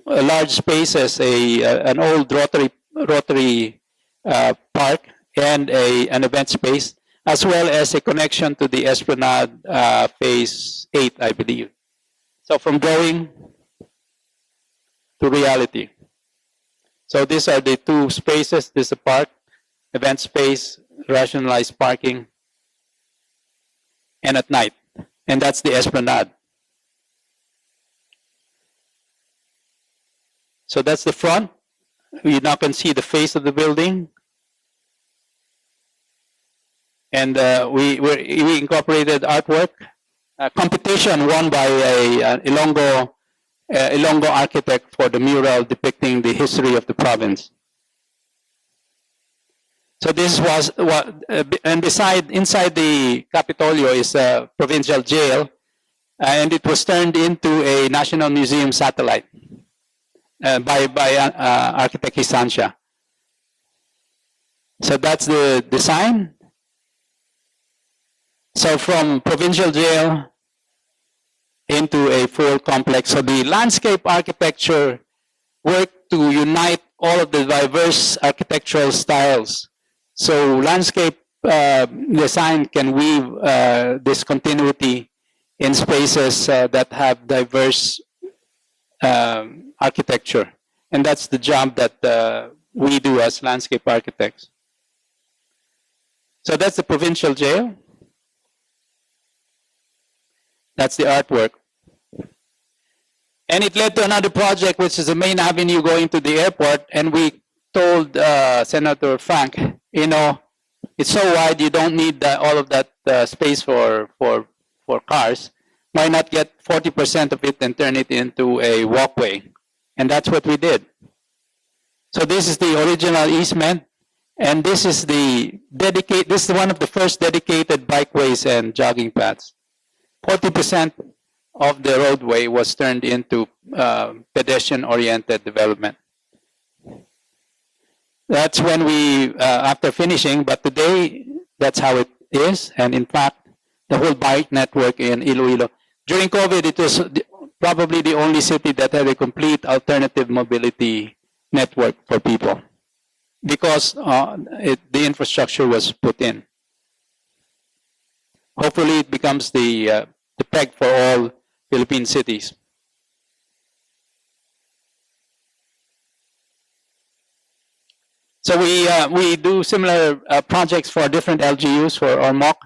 large spaces, an old rotary park and an event space, as well as a connection to the Esplanade Phase 8, I believe. So from drawing to reality. So these are the 2 spaces. This is a park, event space, rationalized parking, and at night. And that's the Esplanade. So that's the front. You now can see the face of the building. And we incorporated artwork. A competition won by a Ilonggo Ilonggo architect for the mural depicting the history of the province. So this was what, and inside the Capitolio is a provincial jail, and it was turned into a National Museum satellite by architect Hisansha. So that's the design. So from provincial jail into a full complex. So the landscape architecture worked to unite all of the diverse architectural styles. So landscape design can weave this continuity in spaces that have diverse architecture. And that's the job that we do as landscape architects. So that's the provincial jail. That's the artwork. And it led to another project, which is the main avenue going to the airport. And we told Senator Frank, you know, it's so wide, you don't need all of that space for cars. Why not get 40% of it and turn it into a walkway? And that's what we did. So this is the original easement. And this is this is one of the first dedicated bikeways and jogging paths. 40% of the roadway was turned into pedestrian-oriented development. That's when we, after finishing, but today, that's how it is. And in fact, the whole bike network in Iloilo. During COVID, it was probably the only city that had a complete alternative mobility network for people because the infrastructure was put in. Hopefully, it becomes the peg for all Philippine cities. So we do similar projects for different LGUs for ORMOC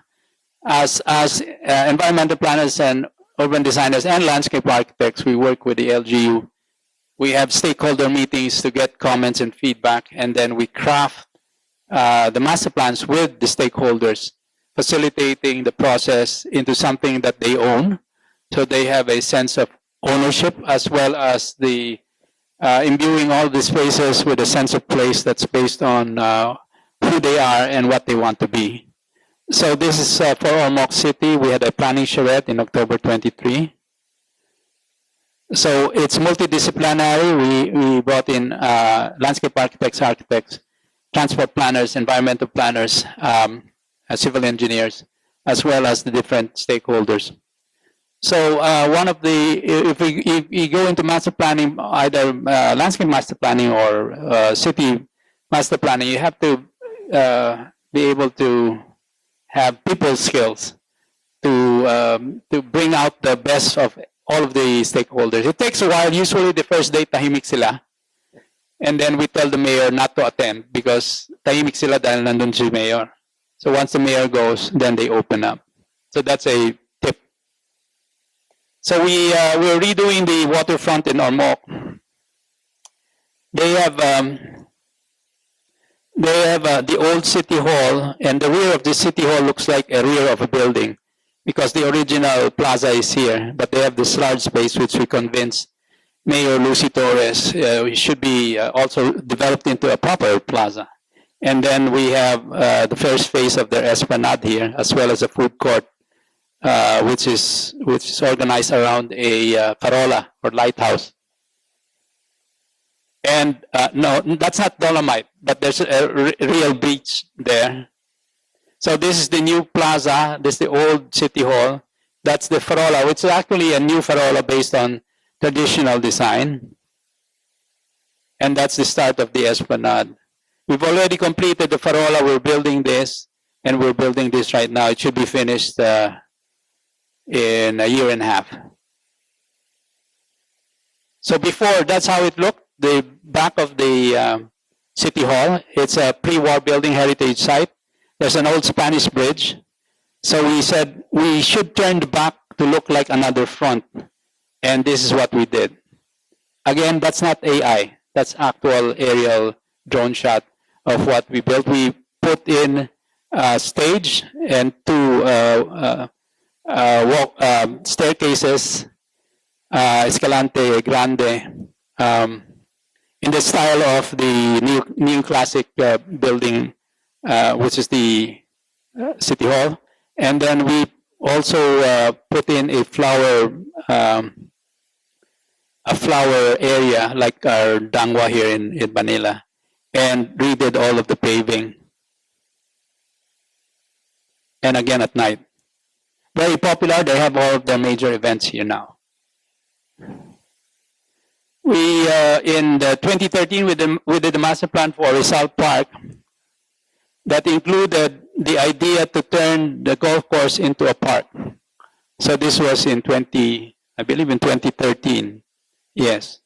as environmental planners and urban designers and landscape architects. We work with the LGU. We have stakeholder meetings to get comments and feedback, and then we craft the master plans with the stakeholders, facilitating the process into something that they own, so they have a sense of ownership as well as the imbuing all the spaces with a sense of place that's based on who they are and what they want to be. So this is for Ormoc City. We had a planning charrette in October 23. So it's multidisciplinary. We brought in landscape architects, transport planners, environmental planners, civil engineers, as well as the different stakeholders. So one of the, if you go into master planning, either landscape master planning or city master planning, you have to be able to have people skills to bring out the best of all of the stakeholders. It takes a while. Usually the first day, tahimik sila. And then we tell the mayor not to attend because tahimik sila dahil nandun si mayor. So once the mayor goes, then they open up. So that's a tip. So we're redoing the waterfront in Ormoc. They have the old city hall, and the rear of the city hall looks like a rear of a building because the original plaza is here, but they have this large space which we convinced Mayor Lucy Torres should be also developed into a proper plaza. And then we have the first phase of their esplanade here, as well as a food court, which is organized around a farola or lighthouse. And no, that's not Dolomite, but there's a real beach there. So this is the new plaza. This is the old city hall. That's the farola, which is actually a new farola based on traditional design. And that's the start of the esplanade. We've already completed the farola. We're building this, and we're building this right now. It should be finished in a year and a half. So before, that's how it looked. The back of the city hall. It's a pre-war building heritage site. There's an old Spanish bridge. So we said we should turn the back to look like another front. And this is what we did. Again, that's not AI. That's actual aerial drone shot of what we built. We put in a stage and two staircases Escalante Grande, in the style of the neoclassic building, which is the City Hall. And then we also put in a flower area like our Dangwa here in Manila, and redid all of the paving. And again at night. Very popular. They have all of their major events here now. We, in the 2013, we did the master plan for Rizal Park that included the idea to turn the golf course into a park. So this was in I believe in 2013. Yes.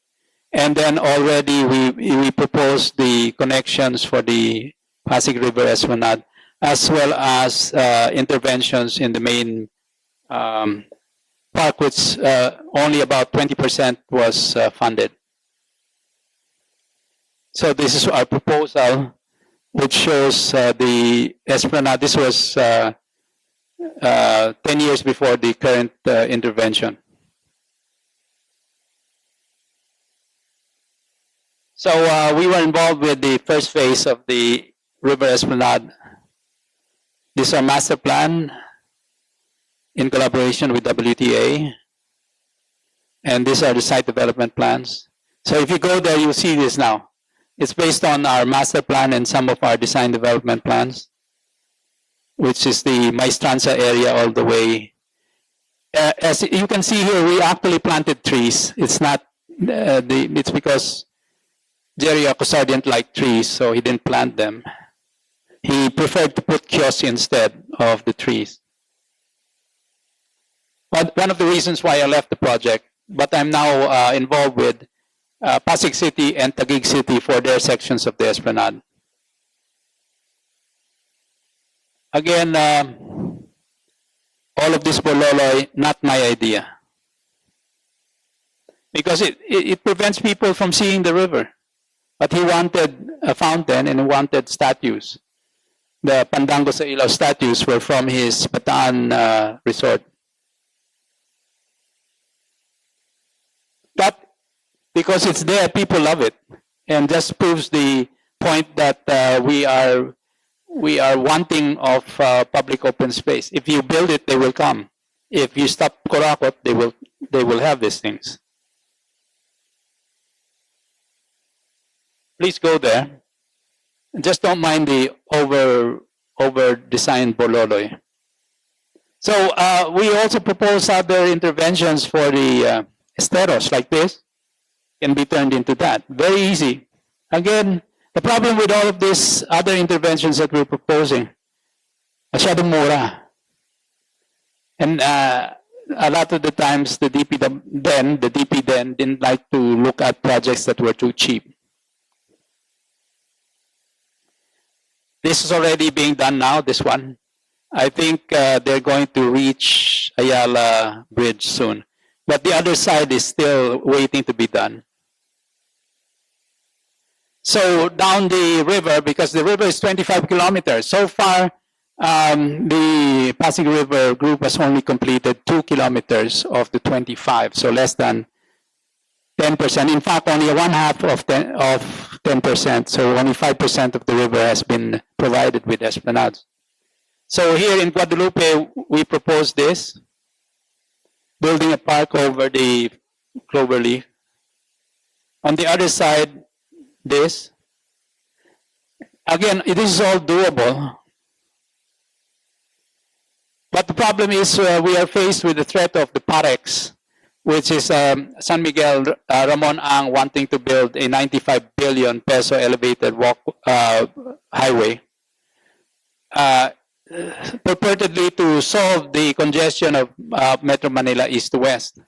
And then already we proposed the connections for the Pasig River Esplanade, as well as interventions in the main park, which only about 20% was funded. So this is our proposal, which shows the Esplanade. This was 10 years before the current intervention. So we were involved with the first phase of the River Esplanade. This is our master plan in collaboration with WTA. And these are the site development plans. So if you go there, you'll see this now. It's based on our master plan and some of our design development plans, which is the Maestranza area all the way. As you can see here, we actually planted trees. It's not, it's because Jerry Acosar didn't like trees, so he didn't plant them. He preferred to put kiosks instead of the trees. But one of the reasons why I left the project, but I'm now involved with Pasig City and Taguig City for their sections of the Esplanade. Again, all of this bololoy, not my idea. Because it prevents people from seeing the river. But he wanted a fountain and he wanted statues. The Pandango sa Ilaw statues were from his Bataan resort. But because it's there, people love it, and just proves the point that we are wanting of public open space. If you build it, they will come. If you stop Korakot, they will have these things. Please go there. Just don't mind the over designed bololoy. So we also propose other interventions for the esteros like this. Can be turned into that. Very easy. Again, the problem with all of these other interventions that we're proposing, masyadong mura. And a lot of the times the DP then didn't like to look at projects that were too cheap. This is already being done now, this one. I think they're going to reach Ayala Bridge soon. But the other side is still waiting to be done. So down the river, because the river is 25 kilometers, so far the Pasig River group has only completed 2 kilometers of the 25, so less than 10%. In fact, only one half of 10%, so only 5% of the river has been provided with esplanades. So here in Guadalupe, we propose this, building a park over the cloverleaf. On the other side, this. Again, it is all doable. But the problem is we are faced with the threat of the Parex, which is San Miguel Ramon Ang wanting to build a 95 billion peso elevated highway, purportedly to solve the congestion of Metro Manila east to west.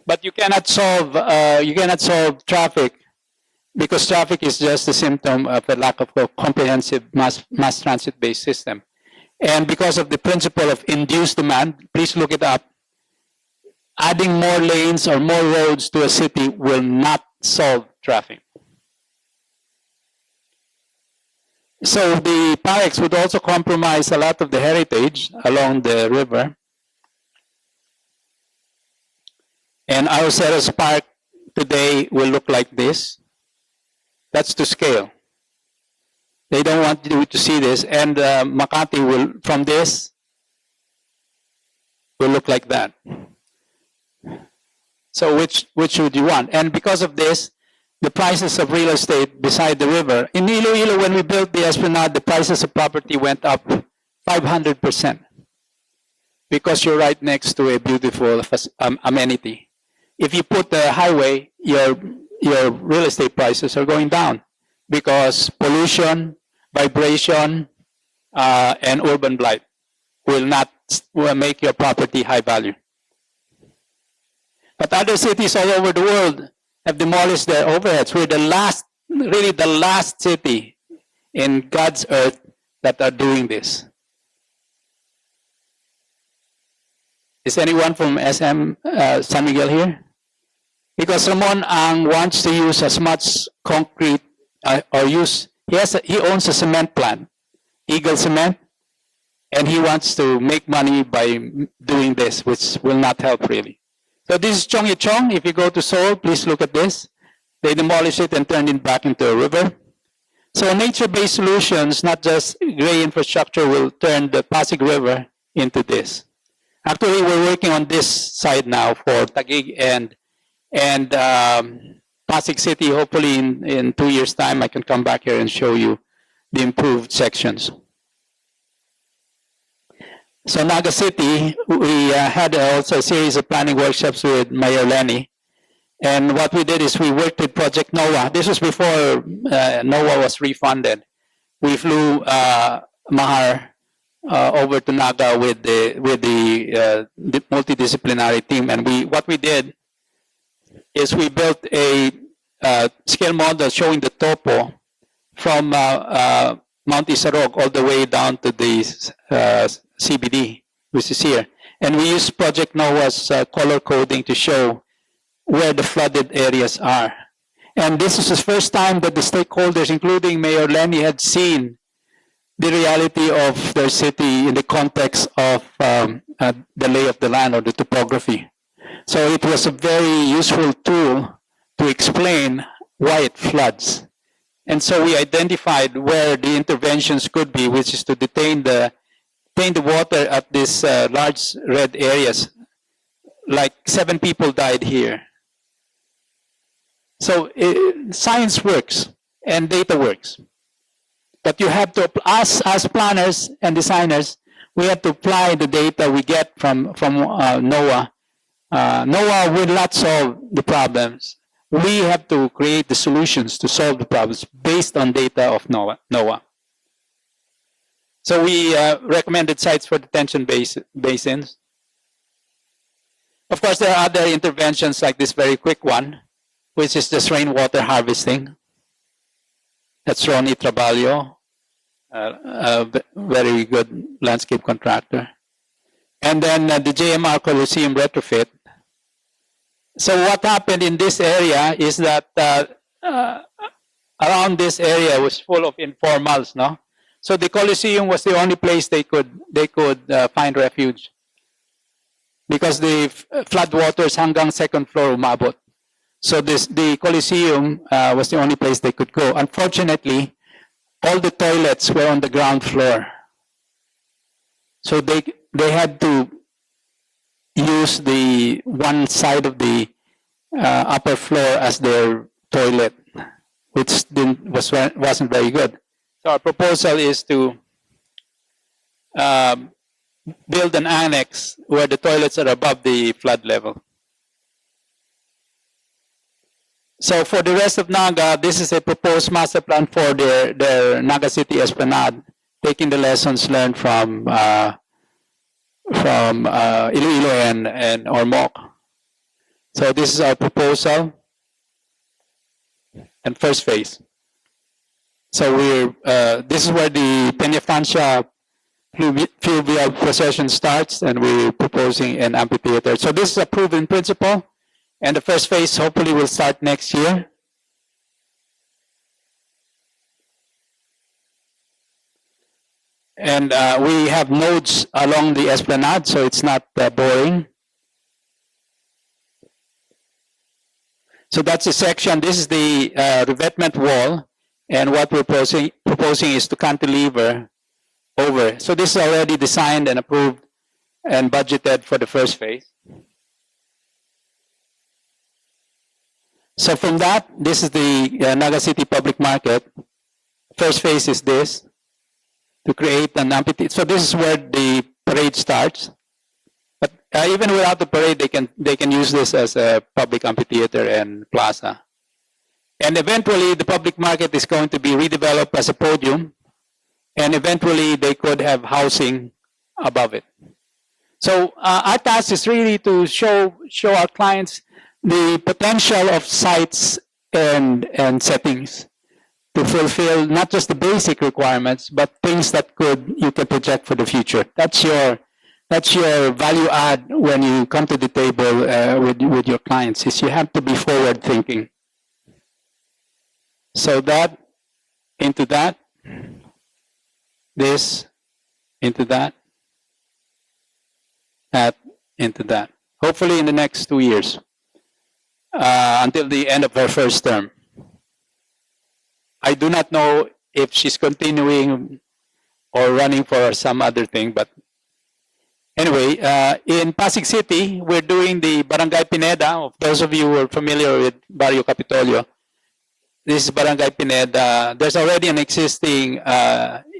But you cannot solve traffic, because traffic is just a symptom of a lack of a comprehensive mass transit-based system. And because of the principle of induced demand, please look it up, adding more lanes or more roads to a city will not solve traffic. So the Parex would also compromise a lot of the heritage along the river. And Arroceros Park today will look like this. That's to scale. They don't want you to see this. And Makati will, from this, will look like that. So which would you want? And because of this, the prices of real estate beside the river. In Iloilo, when we built the Esplanade, the prices of property went up 500% because you're right next to a beautiful amenity. If you put the highway, your real estate prices are going down because pollution, vibration, and urban blight will make your property high value. But other cities all over the world have demolished their overheads. We're the last, really the last city in God's earth that are doing this. Is anyone from SM San Miguel here? Because Ramon Ang wants to use as much concrete he owns a cement plant, Eagle Cement, and he wants to make money by doing this, which will not help really. So this is Cheonggyecheong. If you go to Seoul, please look at this. They demolished it and turned it back into a river. So nature-based solutions, not just gray infrastructure, will turn the Pasig River into this. Actually, we're working on this side now for Taguig and Pasig City. Hopefully in 2 years' time, I can come back here and show you the improved sections. So Naga City, we had also a series of planning workshops with Mayor Lenny. And what we did is we worked with Project NOAA. This was before NOAA was refunded. We flew Mahar over to Naga with the multidisciplinary team. And what we did is we built a scale model showing the topo from Mount Isarog all the way down to the CBD, which is here. And we used Project NOAA's color coding to show where the flooded areas are. And this is the first time that the stakeholders, including Mayor Lenny, had seen the reality of their city in the context of the lay of the land or the topography. So it was a very useful tool to explain why it floods. And so we identified where the interventions could be, which is to detain the water at these large red areas. Like 7 people died here. So science works and data works. But you have to, us as planners and designers, we have to apply the data we get from NOAA. NOAA will not solve the problems. We have to create the solutions to solve the problems based on data of NOAA. So we recommended sites for detention basins. Of course, there are other interventions like this very quick one, which is just rainwater harvesting. That's Ronnie Traballo, a very good landscape contractor. And then the JMR Coliseum retrofit. So what happened in this area is that around this area was full of informals, no? So the Coliseum was the only place they could find refuge because the floodwaters hanggang second floor umabot. So the Coliseum was the only place they could go. Unfortunately, all the toilets were on the ground floor. So they had to use the one side of the upper floor as their toilet, which wasn't very good. So our proposal is to build an annex where the toilets are above the flood level. So for the rest of Naga, this is a proposed master plan for their Naga City Esplanade, taking the lessons learned from Iloilo and Ormoc. So this is our proposal and first phase. So this is where the Peña Francia fluvial procession starts, and we're proposing an amphitheater. So this is a proven principle, and the first phase hopefully will start next year. And we have nodes along the Esplanade, so it's not boring. So that's the section. This is the revetment wall, and what we're proposing is to cantilever over. So this is already designed and approved and budgeted for the first phase. So from that, this is the Naga City Public Market. First phase is this, to create an amphitheater. So this is where the parade starts. But even without the parade, they can use this as a public amphitheater and plaza. And eventually, the public market is going to be redeveloped as a podium, and eventually they could have housing above it. So our task is really to show our clients the potential of sites and settings to fulfill not just the basic requirements, but things that you can project for the future. That's your value add when you come to the table with your clients. Is you have to be forward thinking. So that into that, this into that into that. Hopefully in the next 2 years, until the end of her first term. I do not know if she's continuing or running for some other thing, but anyway, in Pasig City, we're doing the Barangay Pineda. Those of you who are familiar with Barrio Capitolio, this is Barangay Pineda. There's already an existing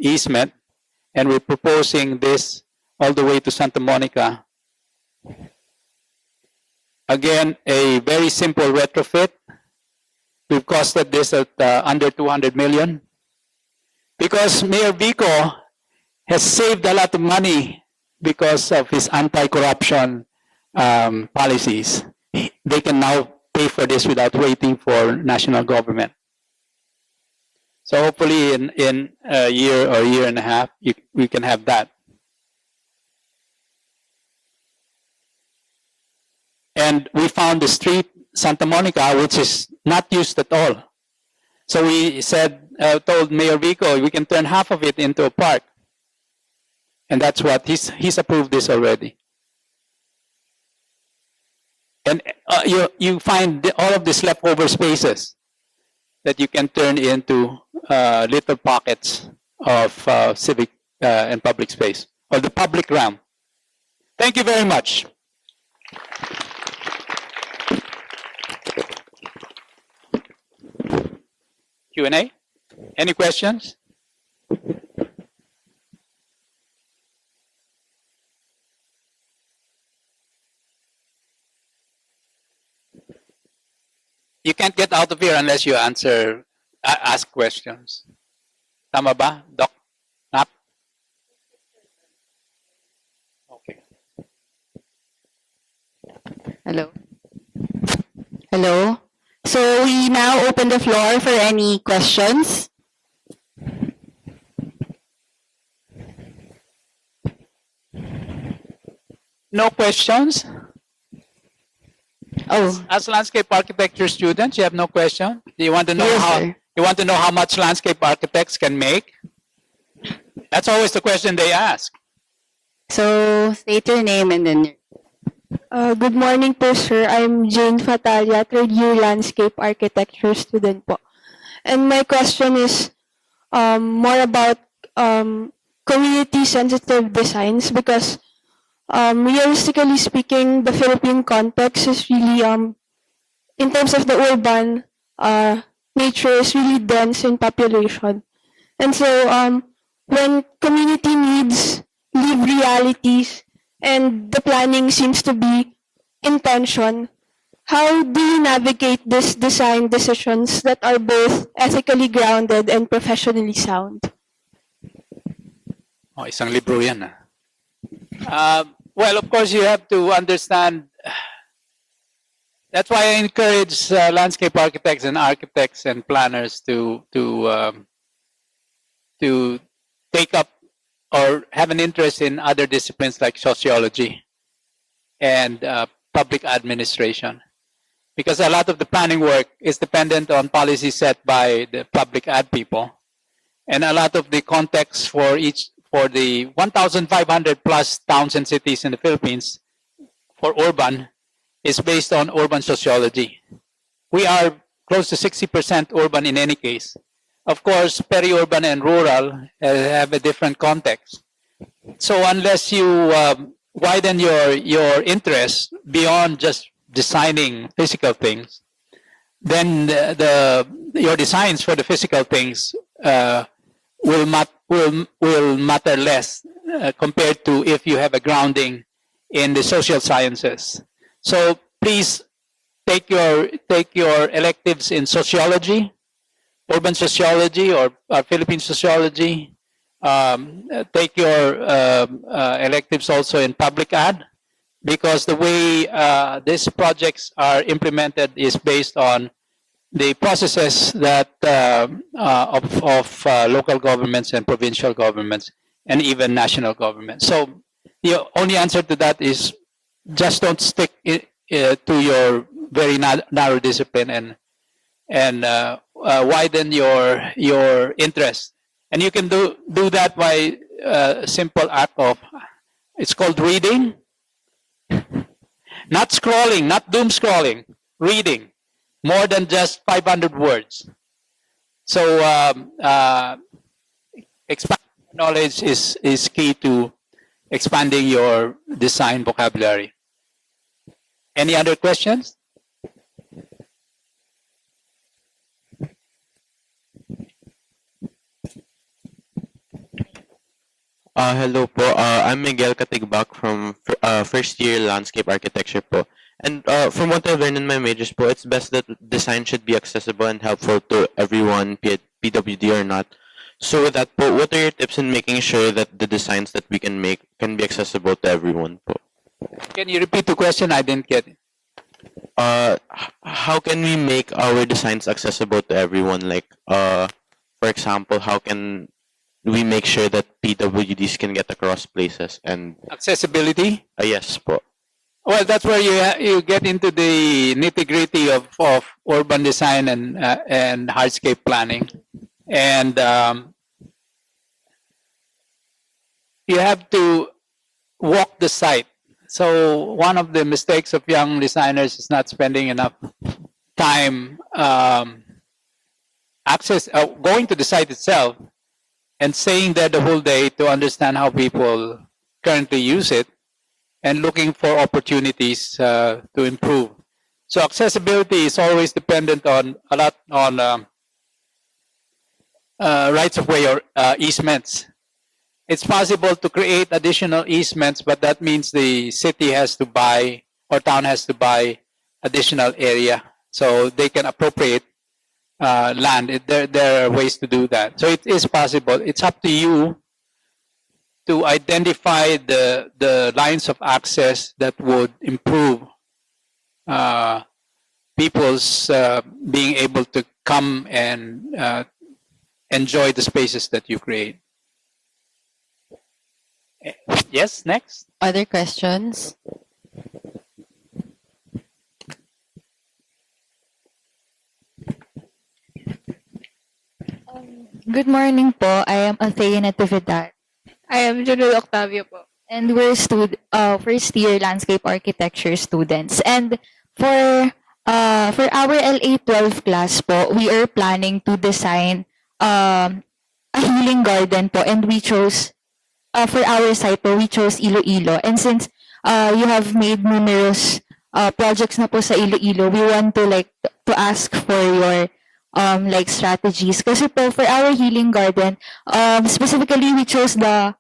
easement, and we're proposing this all the way to Santa Monica. Again, a very simple retrofit. We've costed this at under 200 million. Because Mayor Vico has saved a lot of money because of his anti-corruption policies. They can now pay for this without waiting for national government. So hopefully in a year or year and a half, we can have that. And we found the street Santa Monica, which is not used at all. So we said, told Mayor Vico, we can turn half of it into a park. And that's what he's approved this already. And you find all of these leftover spaces that you can turn into little pockets of civic and public space, or the public realm. Thank you very much. Q&A? Any questions? You can't get out of here unless you ask questions. Tama ba, Doc? Nap? Okay. Hello. Hello. So we now open the floor for any questions. No questions? Oh, As landscape architecture students, you have no question? Do you want to know yes, sir. you want to know how much landscape architects can make? That's always the question they ask. So state your name and then. Good morning po, sir. I'm Jane Fatalia, third year landscape architecture student po. And my question is more about community-sensitive designs because realistically speaking, the Philippine context is really, in terms of the urban nature, is really dense in population. And so when community needs live realities, and the planning seems to be in tension, how do you navigate these design decisions that are both ethically grounded and professionally sound? Oh, isang libro yan. Well, of course, you have to understand. That's why I encourage landscape architects and planners to take up or have an interest in other disciplines like sociology and public administration. Because a lot of the planning work is dependent on policies set by the public ad people. And a lot of the context for the 1,500 plus towns and cities in the Philippines for urban is based on urban sociology. we are close to 60% urban in any case. Of course, peri-urban and rural have a different context. So unless you widen your interest beyond just designing physical things, then your designs for the physical things will matter less compared to if you have a grounding in the social sciences. So please take your electives in sociology, urban sociology, or Philippine sociology. Take your electives also in public ad, because the way these projects are implemented is based on the processes that of local governments and provincial governments and even national governments. So the only answer to that is just don't stick to your very narrow discipline and widen your interest. And you can do that by a simple act of, it's called reading, not scrolling, not doom scrolling, reading more than just 500 words. So expanding knowledge is key to expanding your design vocabulary. Any other questions? Hello po. I'm Miguel Katigbak from first year landscape architecture po. And from what I've learned in my majors po, it's best that design should be accessible and helpful to everyone, be it PWD or not. So with that po, what are your tips in making sure that the designs that we can make can be accessible to everyone po? Can you repeat the question? I didn't get it. How can we make our designs accessible to everyone? Like, for example, how can we make sure that PWDs can get across places and Accessibility? yes po. Well, that's where you get into the nitty-gritty of urban design and hardscape planning. And you have to walk the site. So one of the mistakes of young designers is not spending enough time going to the site itself and staying there the whole day to understand how people currently use it and looking for opportunities to improve. So accessibility is always dependent on a lot on rights of way or easements. It's possible to create additional easements, but that means the city has to buy or town has to buy additional area so they can appropriate land. There are ways to do that. So it is possible. It's up to you to identify the lines of access that would improve people's being able to come and enjoy the spaces that you create. Yes, next. Other questions? Good morning po. I am Althea Natividad. I am Junel Octavio po. And we're first year landscape architecture students. And for our LA 12 class po, we are planning to design a healing garden po, and we chose for our site po, we chose Iloilo. And since you have made numerous projects na po sa Iloilo, we want to ask for your strategies. Kasi po for our healing garden, specifically we chose the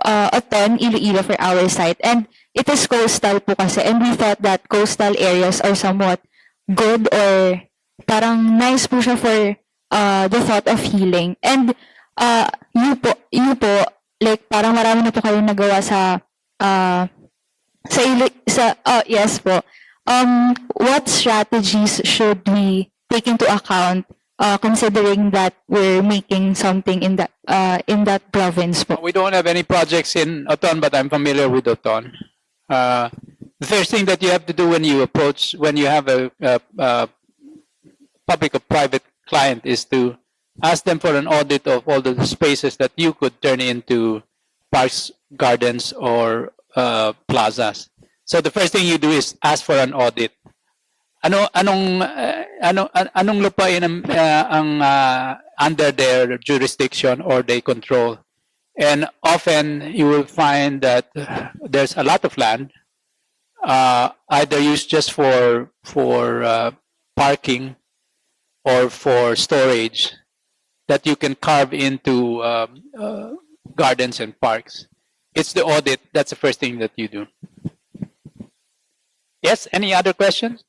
Oton, Iloilo for our site. And it is coastal po kasi, and we thought that coastal areas are somewhat good or parang nice po siya for the thought of healing. And you po, like parang marami na po kayong nagawa yes po. What strategies should we take into account considering that we're making something in that province po? We don't have any projects in Oton, but I'm familiar with Oton. The first thing that you have to do when you have a public or private client is to ask them for an audit of all the spaces that you could turn into parks, gardens, or plazas. So the first thing you do is ask for an audit. anong lupain ang under their jurisdiction or they control? And often you will find that there's a lot of land, either used just for parking or for storage, that you can carve into gardens and parks. It's the audit. That's the first thing that you do. Yes. Any other questions?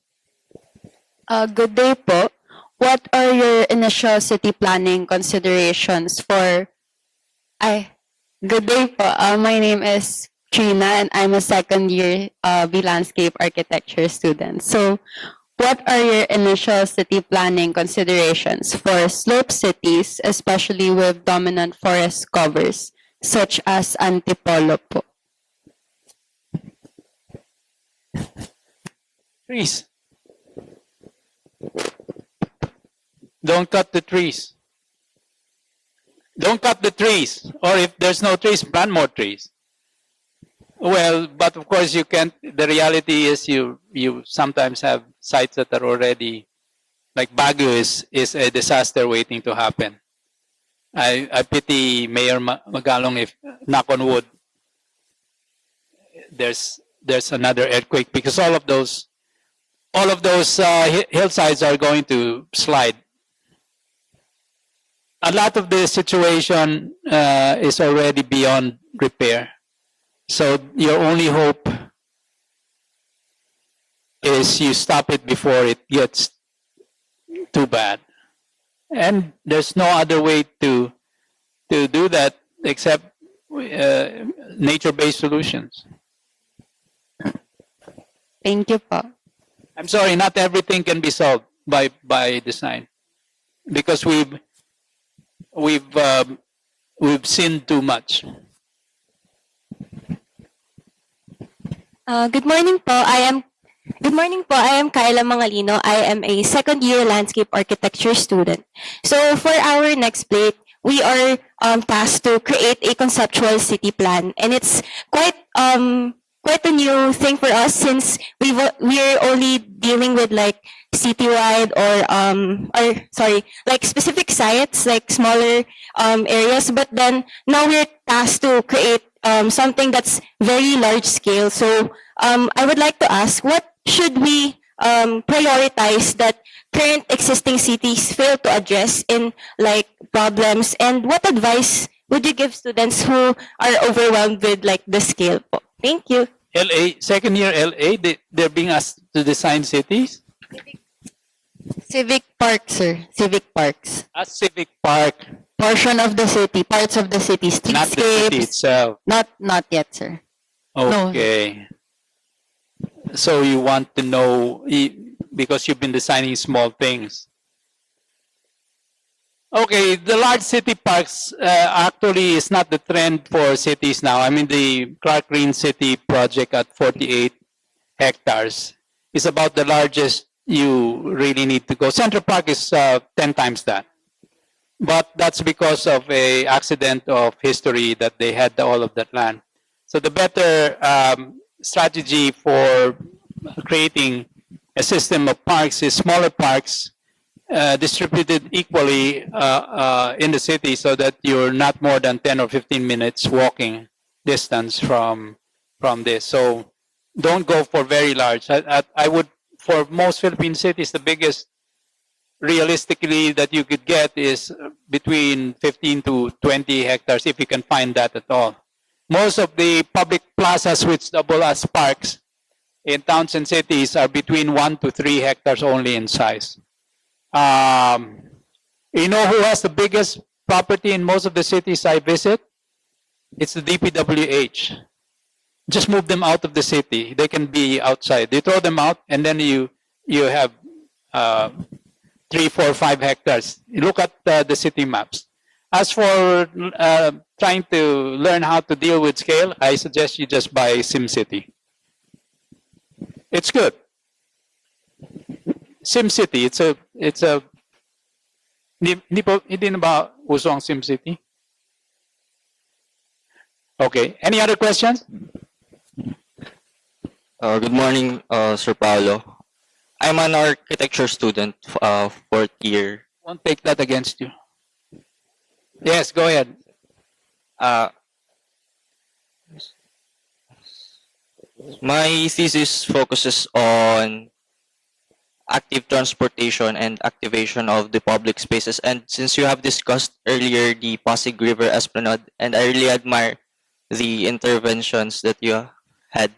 Good day po. What are your initial city planning considerations for... Good day po. My name is Trina and I'm a second year B Landscape Architecture student. So, what are your initial city planning considerations for slope cities, especially with dominant forest covers, such as Antipolo po? Trees. Don't cut the trees. Don't cut the trees. Or if there's no trees, plant more trees. Well, but of course you can't. The reality is you sometimes have sites that are already, like Baguio is a disaster waiting to happen. I pity Mayor Magalong if, knock on wood, there's another earthquake, because all of those hillsides are going to slide. A lot of the situation is already beyond repair. So your only hope is you stop it before it gets too bad. And there's no other way to do that except nature-based solutions. Thank you po. I'm sorry, not everything can be solved by design, because we've seen too much. Good morning po. Good morning po. I am Kyla Mangalino. I am a second year landscape architecture student. So for our next plate, we are tasked to create a conceptual city plan, and it's quite a new thing for us, since we're only dealing with like citywide like specific sites, like smaller areas, but then now we're tasked to create something that's very large scale. So I would like to ask, what should we prioritize that current existing cities fail to address in like problems, and what advice would you give students who are overwhelmed with like the scale po? Thank you. LA, second year LA, they're being asked to design cities. Civic parks, sir. Civic parks. A civic park, Portion of the city, parts of the city, not the city streetscapes. itself. Not yet, sir. No. Okay. So you want to know, because you've been designing small things. Okay, the large city parks actually is not the trend for cities now. I mean, the Clark Green City project at 48 hectares is about the largest you really need to go. Central Park is 10 times that. But that's because of a accident of history that they had all of that land. So the better strategy for creating a system of parks is smaller parks distributed equally in the city, so that you're not more than 10 or 15 minutes walking distance from this. So don't go for very large. I would, for most Philippine cities, the biggest realistically that you could get is between 15 to 20 hectares, if you can find that at all. Most of the public plazas which double as parks in towns and cities are between 1 to 3 hectares only in size. You know who has the biggest property in most of the cities I visit? It's the DPWH. Just move them out of the city. They can be outside. You throw them out, and then you have 3, 4, 5 hectares. You look at the city maps. As for trying to learn how to deal with scale, I suggest you just buy SimCity. It's good. SimCity, it's a hindi na ba uso ang SimCity? Okay. Any other questions? Good morning, Sir Paulo. I'm an architecture student, fourth year. Won't take that against you. Yes, go ahead. Uh, my thesis focuses on active transportation and activation of the public spaces. And since you have discussed earlier the Pasig River Esplanade, and I really admire the interventions that you had.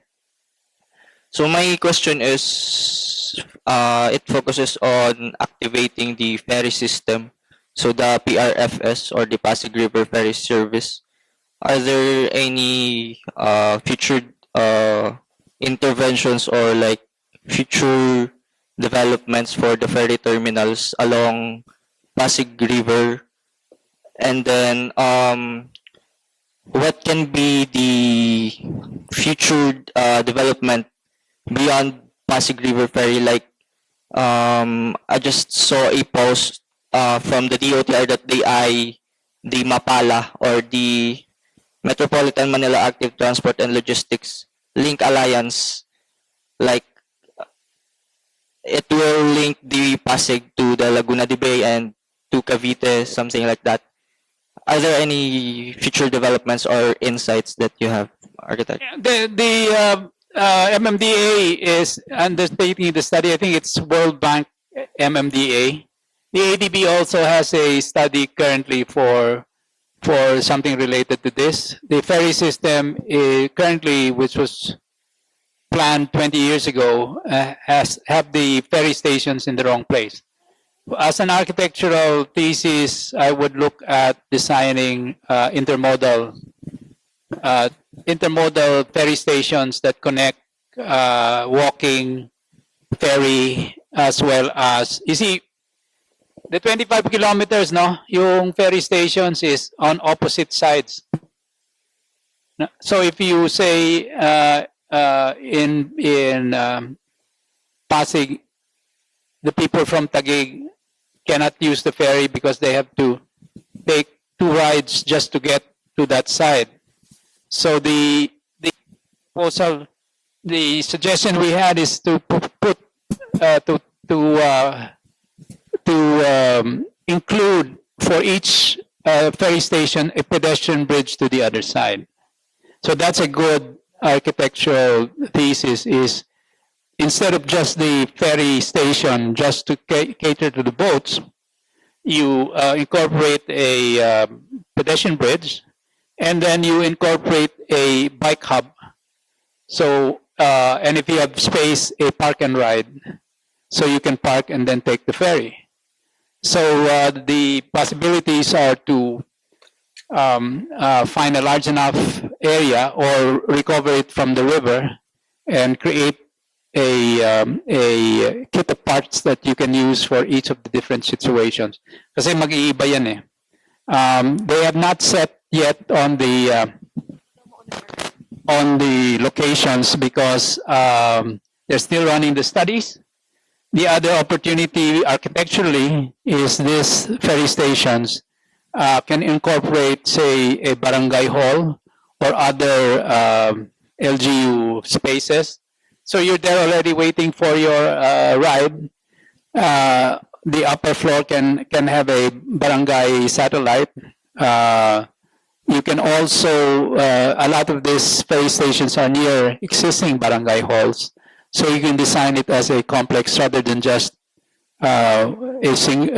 So my question is, it focuses on activating the ferry system. So the PRFS or the Pasig River Ferry Service. Are there any future interventions or like future developments for the ferry terminals along Pasig River? And then what can be the future development beyond Pasig River Ferry? Like I just saw a post from the DOTR that they eye the MAPALA or the Metropolitan Manila Active Transport and Logistics Link Alliance. Like it will link the Pasig to the Laguna de Bay and to Cavite, something like that. Are there any future developments or insights that you have, architect? The MMDA is undertaking the study. I think it's World Bank MMDA. The ADB also has a study currently for something related to this. The ferry system currently, which was planned 20 years ago, have the ferry stations in the wrong place. As an architectural thesis, I would look at designing intermodal ferry stations that connect walking, ferry, as well as, you see, the 25 kilometers, no, yung ferry stations is on opposite sides. So if you say in Pasig, the people from Taguig cannot use the ferry because they have to take 2 rides just to get to that side. So the proposal, the suggestion we had is to put include for each ferry station a pedestrian bridge to the other side. So that's a good architectural thesis, is instead of just the ferry station just to cater to the boats, you incorporate a pedestrian bridge, and then you incorporate a bike hub. So, and if you have space, a park and ride, so you can park and then take the ferry. So the possibilities are to find a large enough area or recover it from the river and create a kit of parts that you can use for each of the different situations. Kasi mag-iiba yan eh. They have not set yet on the locations because they're still running the studies. The other opportunity architecturally is these ferry stations can incorporate, say, a barangay hall or other LGU spaces. So you're there already waiting for your ride. The upper floor can have a barangay satellite. You can also, a lot of these ferry stations are near existing barangay halls. So you can design it as a complex rather than just a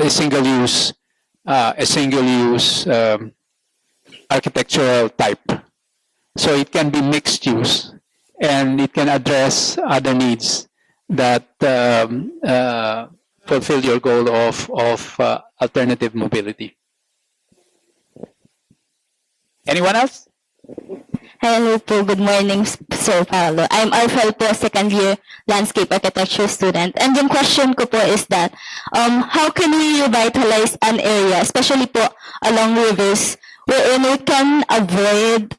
single use architectural type. So it can be mixed use, and it can address other needs that fulfill your goal of alternative mobility. Anyone else? Hello po, good morning, Sir Paulo. I'm Arfel po, second year landscape architecture student. And yung question ko po is that, how can we revitalize an area, especially po along rivers, wherein we can avoid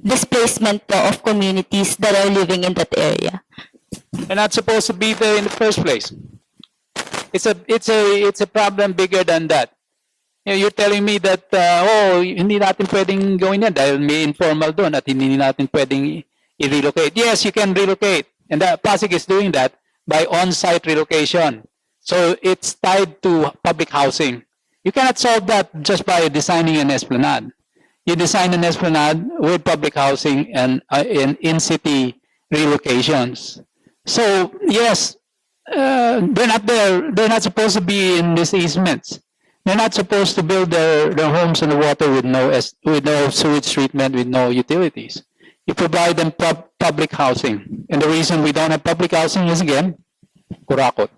displacement po of communities that are living in that area? They're not supposed to be there in the first place. It's a problem bigger than that. You're telling me that, hindi natin pwedeng gawin yan dahil may informal doon at hindi natin pwedeng i-relocate. Yes, you can relocate. And Pasig is doing that. by on-site relocation. So it's tied to public housing. You cannot solve that just by designing an esplanade. You design an esplanade with public housing and in-city relocations. So yes, they're not there. They're not supposed to be in these easements. They're not supposed to build their homes on the water with no sewage treatment, with no utilities. You provide them public housing. And the reason we don't have public housing is, again, kurakot.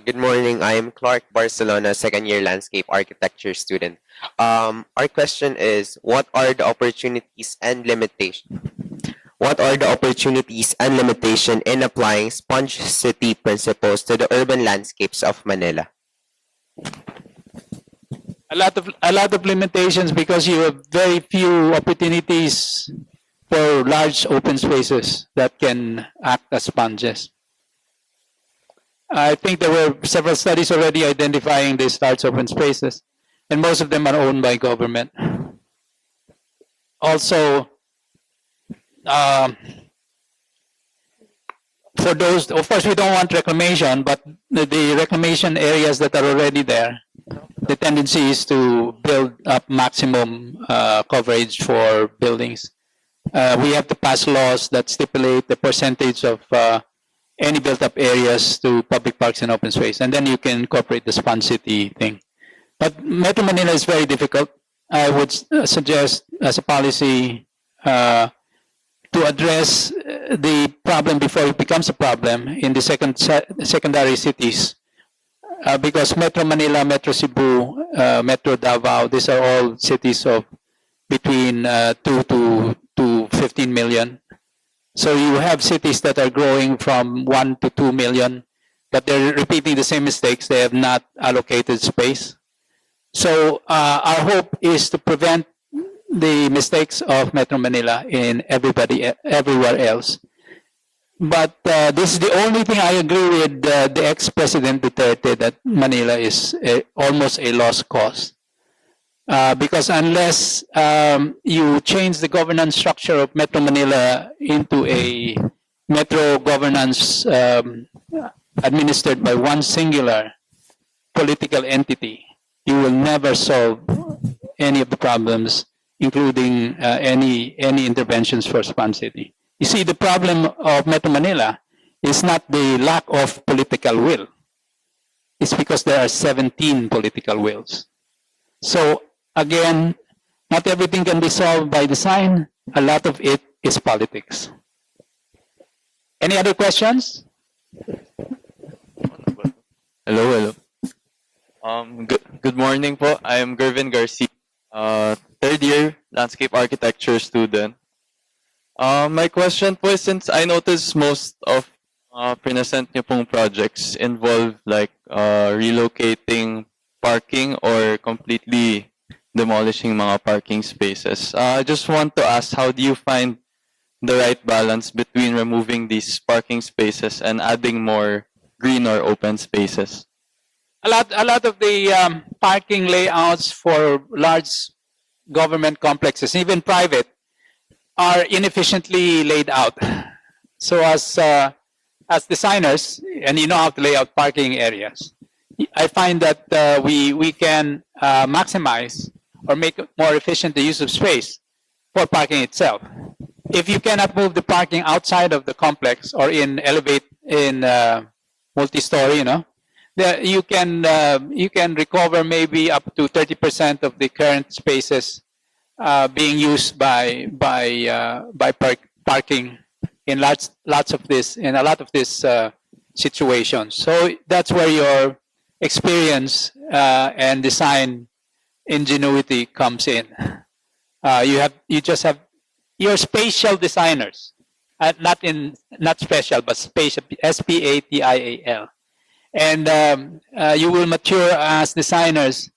Good morning. I am Clark Barcelona, second year landscape architecture student. Our question is, what are the opportunities and limitations? What are the opportunities and limitation in applying sponge city principles to the urban landscapes of Manila? A lot of limitations because you have very few opportunities for large open spaces that can act as sponges. I think there were several studies already identifying these large open spaces, and most of them are owned by government. Also, for those, of course, we don't want reclamation, but the reclamation areas that are already there, the tendency is to build up maximum coverage for buildings. We have to pass laws that stipulate the percentage of any built-up areas to public parks and open space, and then you can incorporate the sponge city thing. But Metro Manila is very difficult. I would suggest, as a policy, to address the problem before it becomes a problem in the secondary cities, because Metro Manila, Metro Cebu, Metro Davao, these are all cities of between 2 to 15 million. So you have cities that are growing from 1 to 2 million, but they're repeating the same mistakes. They have not allocated space. So our hope is to prevent the mistakes of Metro Manila in everywhere else. But this is the only thing I agree with the ex-president Duterte, that Manila is almost a lost cause. Because unless you change the governance structure of Metro Manila into a metro governance administered by one singular political entity, you will never solve any of the problems, including any interventions for Span City. You see, the problem of Metro Manila is not the lack of political will. It's because there are 17 political wills. So again, not everything can be solved by design. A lot of it is politics. Any other questions? Hello. Good morning po. I am Gervin Garcia, third year landscape architecture student. My question po is, since I noticed most of present niyo pong projects involve like relocating parking or completely demolishing mga parking spaces. I just want to ask, how do you find the right balance between removing these parking spaces and adding more green or open spaces? A lot of the parking layouts for large government complexes, even private, are inefficiently laid out. So as designers, and you know how to lay out parking areas, I find that we can maximize or make more efficient the use of space for parking itself. If you cannot move the parking outside of the complex or in multi-story, you can recover maybe up to 30% of the current spaces being used by parking in lots of this, in a lot of these situations. So that's where your experience and design ingenuity comes in. You're spatial designers, not special, but spatial, SPATIAL. And you will mature as designers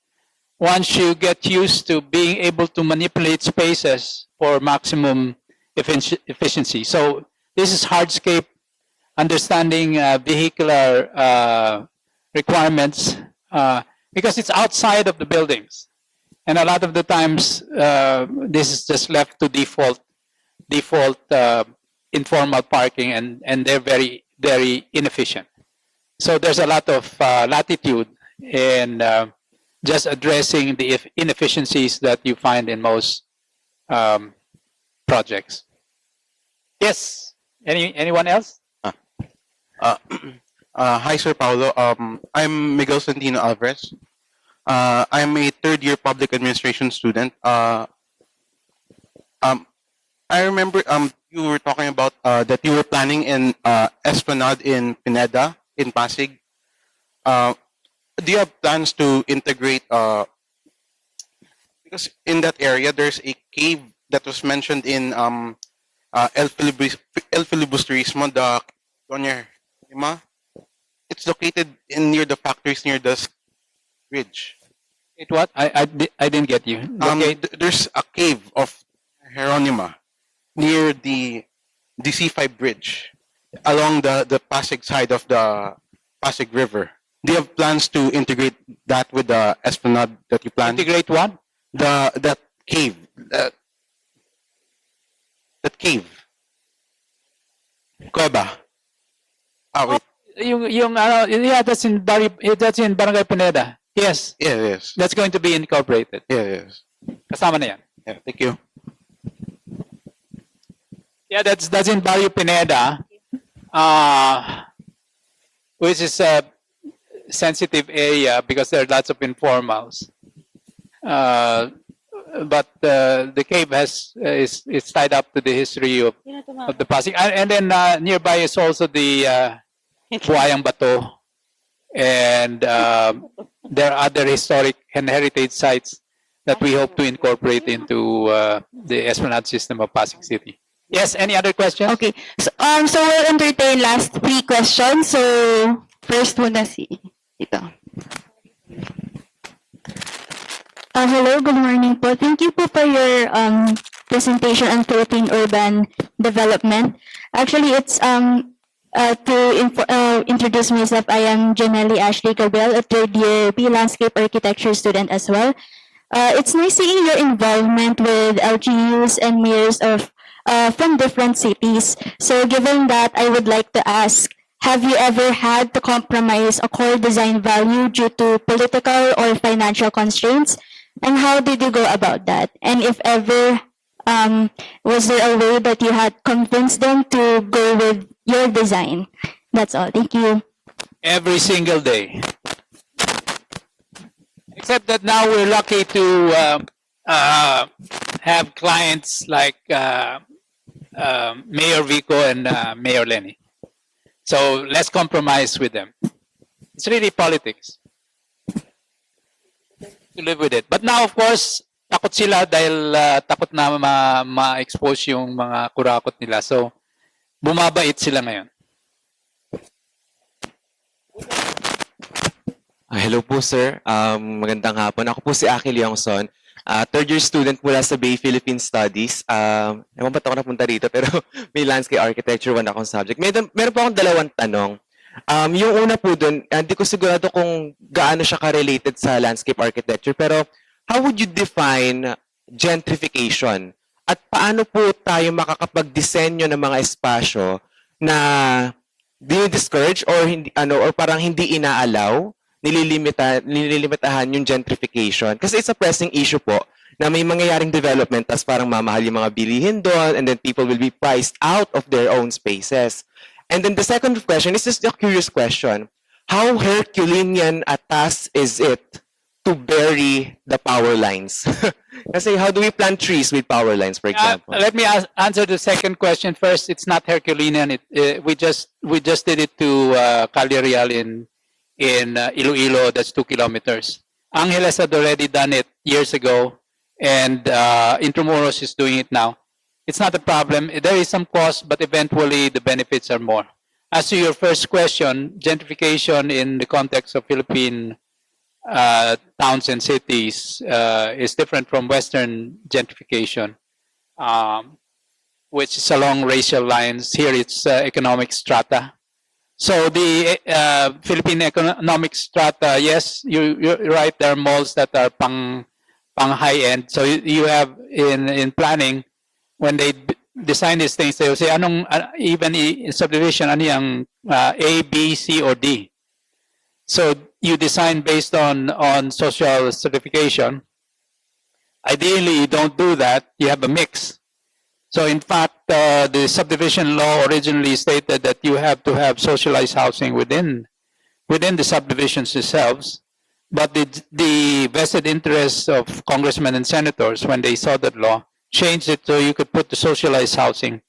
once you get used to being able to manipulate spaces for maximum efficiency. So this is hardscape, understanding vehicular requirements, because it's outside of the buildings. And a lot of the times, this is just left to default default informal parking, and they're very, very inefficient. So there's a lot of latitude in just addressing the inefficiencies that you find in most projects. Yes. Anyone else? Hi, Sir Paulo. I'm Miguel Santino Alvarez. I'm a third-year public administration student. I remember you were talking about that you were planning in Esplanade in Pineda in Pasig. Do you have plans to integrate? Because in that area, there's a cave that was mentioned in El Filibusterismo, the Doña Lima. It's located near the factories near the bridge. It what? I didn't get you. Okay. There's a cave of Hieronima near the C5 bridge along the Pasig side of the Pasig River. Do you have plans to integrate that with the Esplanade that you plan? Integrate what? That cave. That cave. Cueva. Wait. Yeah, that's in Barangay Pineda. Yes. Yeah, yes. That's going to be incorporated. Yeah, yes. Kasama na yan. Yeah, thank you. Yeah, that's in Barrio Pineda, which is a sensitive area because there are lots of informals. But the cave is tied up to the history of the Pasig, and then nearby is also the Buhayang Bato, and there are other historic and heritage sites that we hope to incorporate into the Esplanade system of Pasig City. Yes, any other questions? Okay. So we'll entertain last 3 questions. So first muna ito. Hello, good morning po. Thank you po for your presentation on Philippine urban development. Actually, it's to introduce myself, I am Janelli Ashley Cabell, a third-year B Landscape Architecture student as well. It's nice seeing your involvement with LGUs and mayors of from different cities. So given that, I would like to ask, have you ever had to compromise a core design value due to political or financial constraints? And how did you go about that? And if ever, was there a way that you had convinced them to go with your design? That's all. Thank you. Every single day. Except that now we're lucky to have clients like Mayor Vico and Mayor Lenny. So let's compromise with them. It's really politics. To live with it. But now, of course, takot sila dahil takot na ma-expose yung mga kurakot nila. So, bumabait sila ngayon. Hello po, sir. Magandang hapon. Ako po si Aki Leongson. Third-year student mula sa Bay Philippine Studies. Ewan ba't ako napunta rito, pero may landscape architecture 1 akong subject. Meron po akong 2 tanong. Yung una po dun, hindi ko sigurado kung gaano siya ka-related sa landscape architecture, pero how would you define gentrification? At paano po tayo makakapag-disenyo ng mga espasyo na dinidiscourage or hindi or parang hindi inaalaw, nililimitahan yung gentrification? Kasi it's a pressing issue po na may mangyayaring development tas parang mamahal yung mga bilihin doon and then people will be priced out of their own spaces. And then the second question is just a curious question. How Herculean a task is it to bury the power lines? Kasi how do we plant trees with power lines, for example? Let me answer the second question first. It's not Herculean. We just did it to Calle Real in Iloilo. That's 2 kilometers. Angeles had already done it years ago, and Intramuros is doing it now. It's not a problem. There is some cost, but eventually the benefits are more. As to your first question, gentrification in the context of Philippine towns and cities is different from Western gentrification, which is along racial lines. Here it's economic strata. So the Philippine economic strata, yes, you're right, there are malls that are pang high end. So you have in planning, when they design these things, they will say, anong, even in subdivision, ano yung A, B, C, or D? So you design based on social certification. Ideally, you don't do that. You have a mix. So in fact, the subdivision law originally stated that you have to have socialized housing within the subdivisions themselves. But the vested interests of congressmen and senators, when they saw that law, changed it so you could put the socialized housing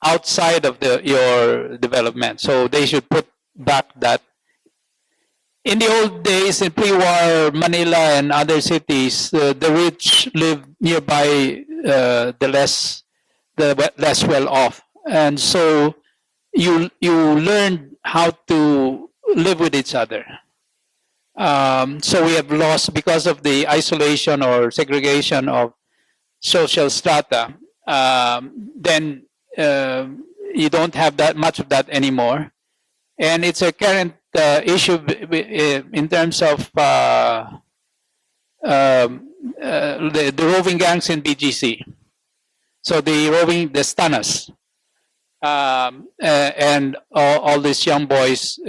outside of your development. So they should put back that. In the old days, in pre-war Manila and other cities, the rich lived nearby the less well off, and so you learned how to live with each other. So we have lost, because of the isolation or segregation of social strata, then you don't have that much of that anymore. And it's a current issue in terms of the roving gangs in BGC. So the stunners, and all these young boys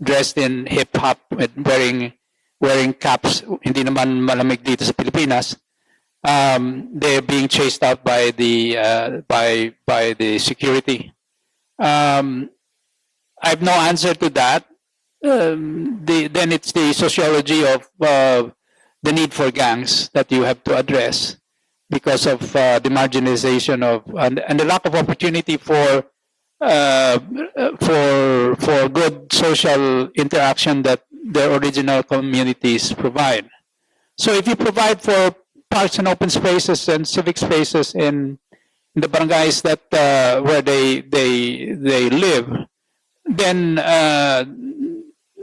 dressed in hip hop, wearing caps, hindi naman malamig dito sa Pilipinas. They're being chased out by the security. I have no answer to that. Then it's the sociology of the need for gangs that you have to address, because of the marginalization of and the lack of opportunity for good social interaction that their original communities provide. So if you provide for parks and open spaces and civic spaces in the barangays that where they live, then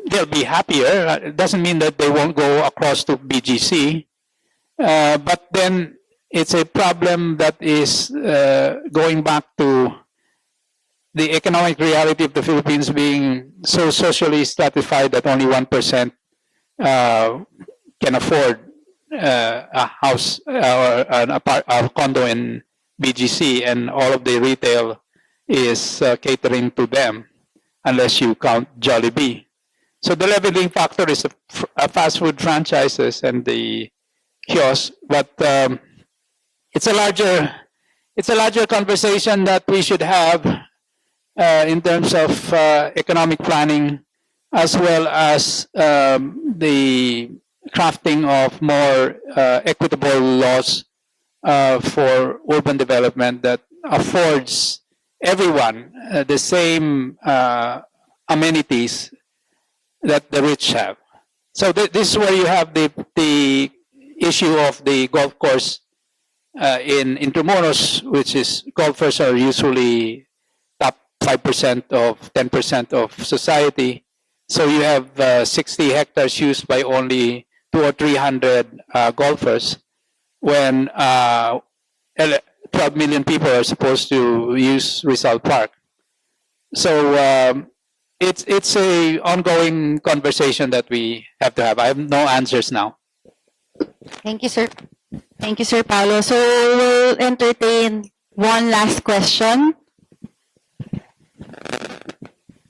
they'll be happier. It doesn't mean that they won't go across to BGC, but then it's a problem that is going back to the economic reality of the Philippines being so socially stratified that only 1% can afford a house or a condo in BGC, and all of the retail is catering to them, unless you count Jollibee. So the leveling factor is a fast food franchises and the kiosks, but it's a larger conversation that we should have in terms of economic planning, as well as the crafting of more equitable laws for urban development that affords everyone the same amenities that the rich have. So this is where you have the issue of the golf course in Intramuros, which is golfers are usually top 5% of 10% of society. So you have 60 hectares used by only 200 or 300 golfers, when 12 million people are supposed to use Rizal Park. So it's a ongoing conversation that we have to have. I have no answers now. Thank you, sir. Thank you, Sir Paulo. So we'll entertain one last question.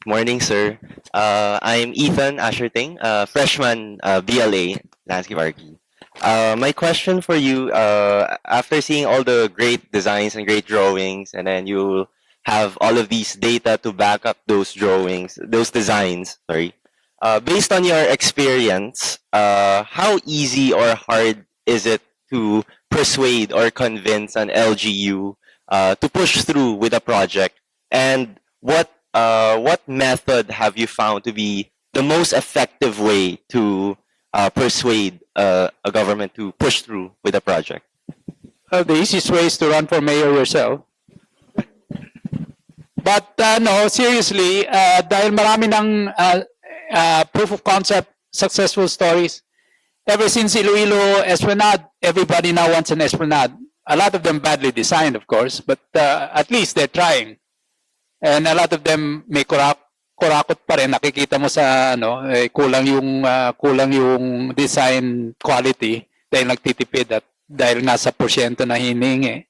Morning, sir. I'm Ethan Asherting, freshman BLA, Landscape Architecture. My question for you, after seeing all the great designs and great drawings, and then you have all of these data to back up those drawings, those designs, sorry. Based on your experience, how easy or hard is it to persuade or convince an LGU to push through with a project? And what method have you found to be the most effective way to persuade a government to push through with a project? The easiest way is to run for mayor yourself. But no, seriously, dahil marami ng proof of concept, successful stories. Ever since Iloilo Esplanade, everybody now wants an Esplanade. A lot of them badly designed, of course, but at least they're trying. And a lot of them may kurakot pa rin. Nakikita mo sa kulang yung design quality dahil nagtitipid at dahil nga sa porsyento na hiningi.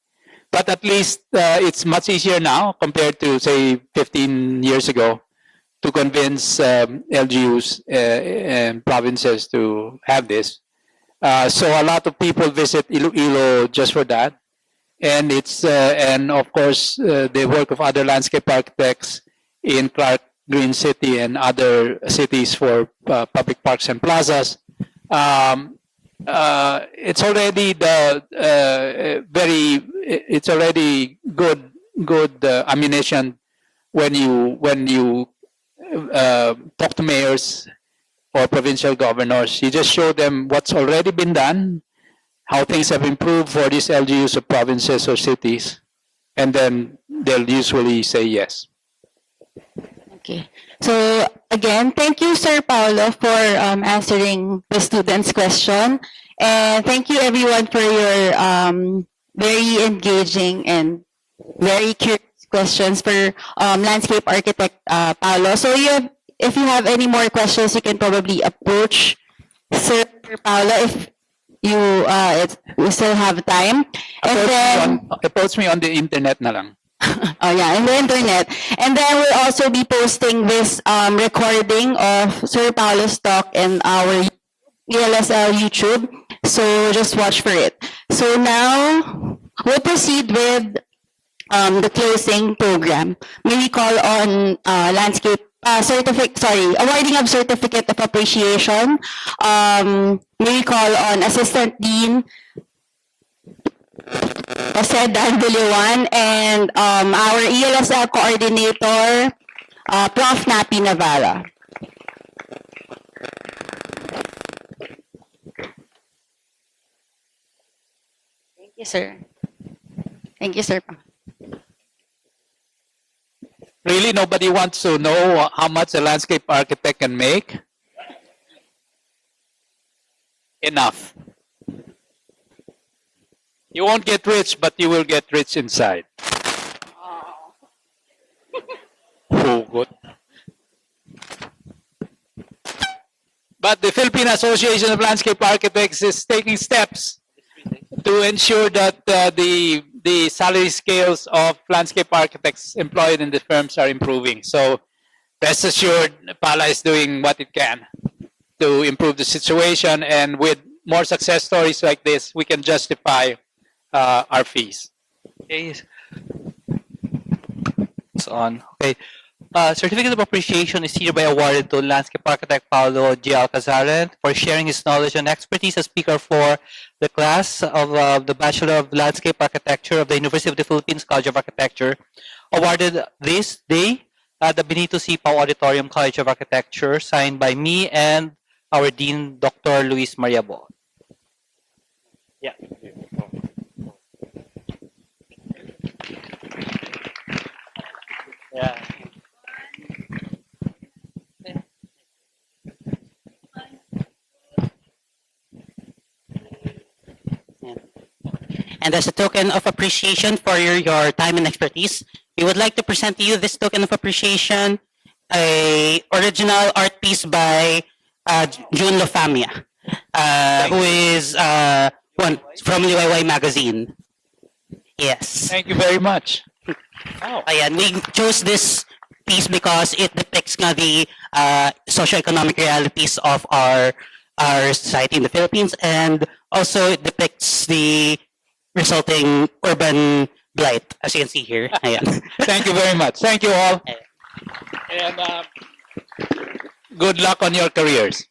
but at least it's much easier now compared to say 15 years ago to convince LGUs and provinces to have this. So a lot of people visit Iloilo just for that, and it's and of course the work of other landscape architects in Clark Green City and other cities for public parks and plazas. It's already it's already good ammunition when you talk to mayors or provincial governors. You just show them what's already been done, how things have improved for these LGUs of provinces or cities, and then they'll usually say yes. Okay. So again, thank you, Sir Paulo, for answering the students' question, and thank you everyone for your very engaging and very curious questions for landscape architect Paulo. So if you have any more questions, you can probably approach Sir Paulo if we still have time. And then Approach me on the internet na lang. oh yeah, in the internet. And then we'll also be posting this recording of Sir Paulo's talk in our ELSL YouTube. So just watch for it. So now we'll proceed with the closing program. May we call on awarding of certificate of appreciation. May we call on Assistant Dean Jose Dan Buliwan and our ELSL coordinator, Prof. Napi Navarra. Thank you, sir. Thank you, sir. Really, nobody wants to know how much a landscape architect can make? Enough. You won't get rich, but you will get rich inside. Hugot. But the Philippine Association of Landscape Architects is taking steps to ensure that the salary scales of landscape architects employed in the firms are improving. So rest assured, Pala is doing what it can to improve the situation, and with more success stories like this, we can justify our fees. Okay. It's on. Okay. Certificate of Appreciation is hereby awarded to Landscape Architect Paulo G. Alcazaren for sharing his knowledge and expertise as speaker for the class of the Bachelor of Landscape Architecture of the University of the Philippines College of Architecture, awarded this day at the Benito C. Pau Auditorium College of Architecture, signed by me and our Dean, Dr. Luis Mariabo. Yeah. Yeah. And as a token of appreciation for your time and expertise, we would like to present to you this token of appreciation, a original art piece by June Lofamia, who is one from Liwayway magazine. Yes. Thank you very much. Ayan, we chose this piece because it depicts nga the socioeconomic realities of our society in the Philippines, and also it depicts the resulting urban blight, as you can see here. Ayan. Thank you very much. Thank you all. And good luck on your careers.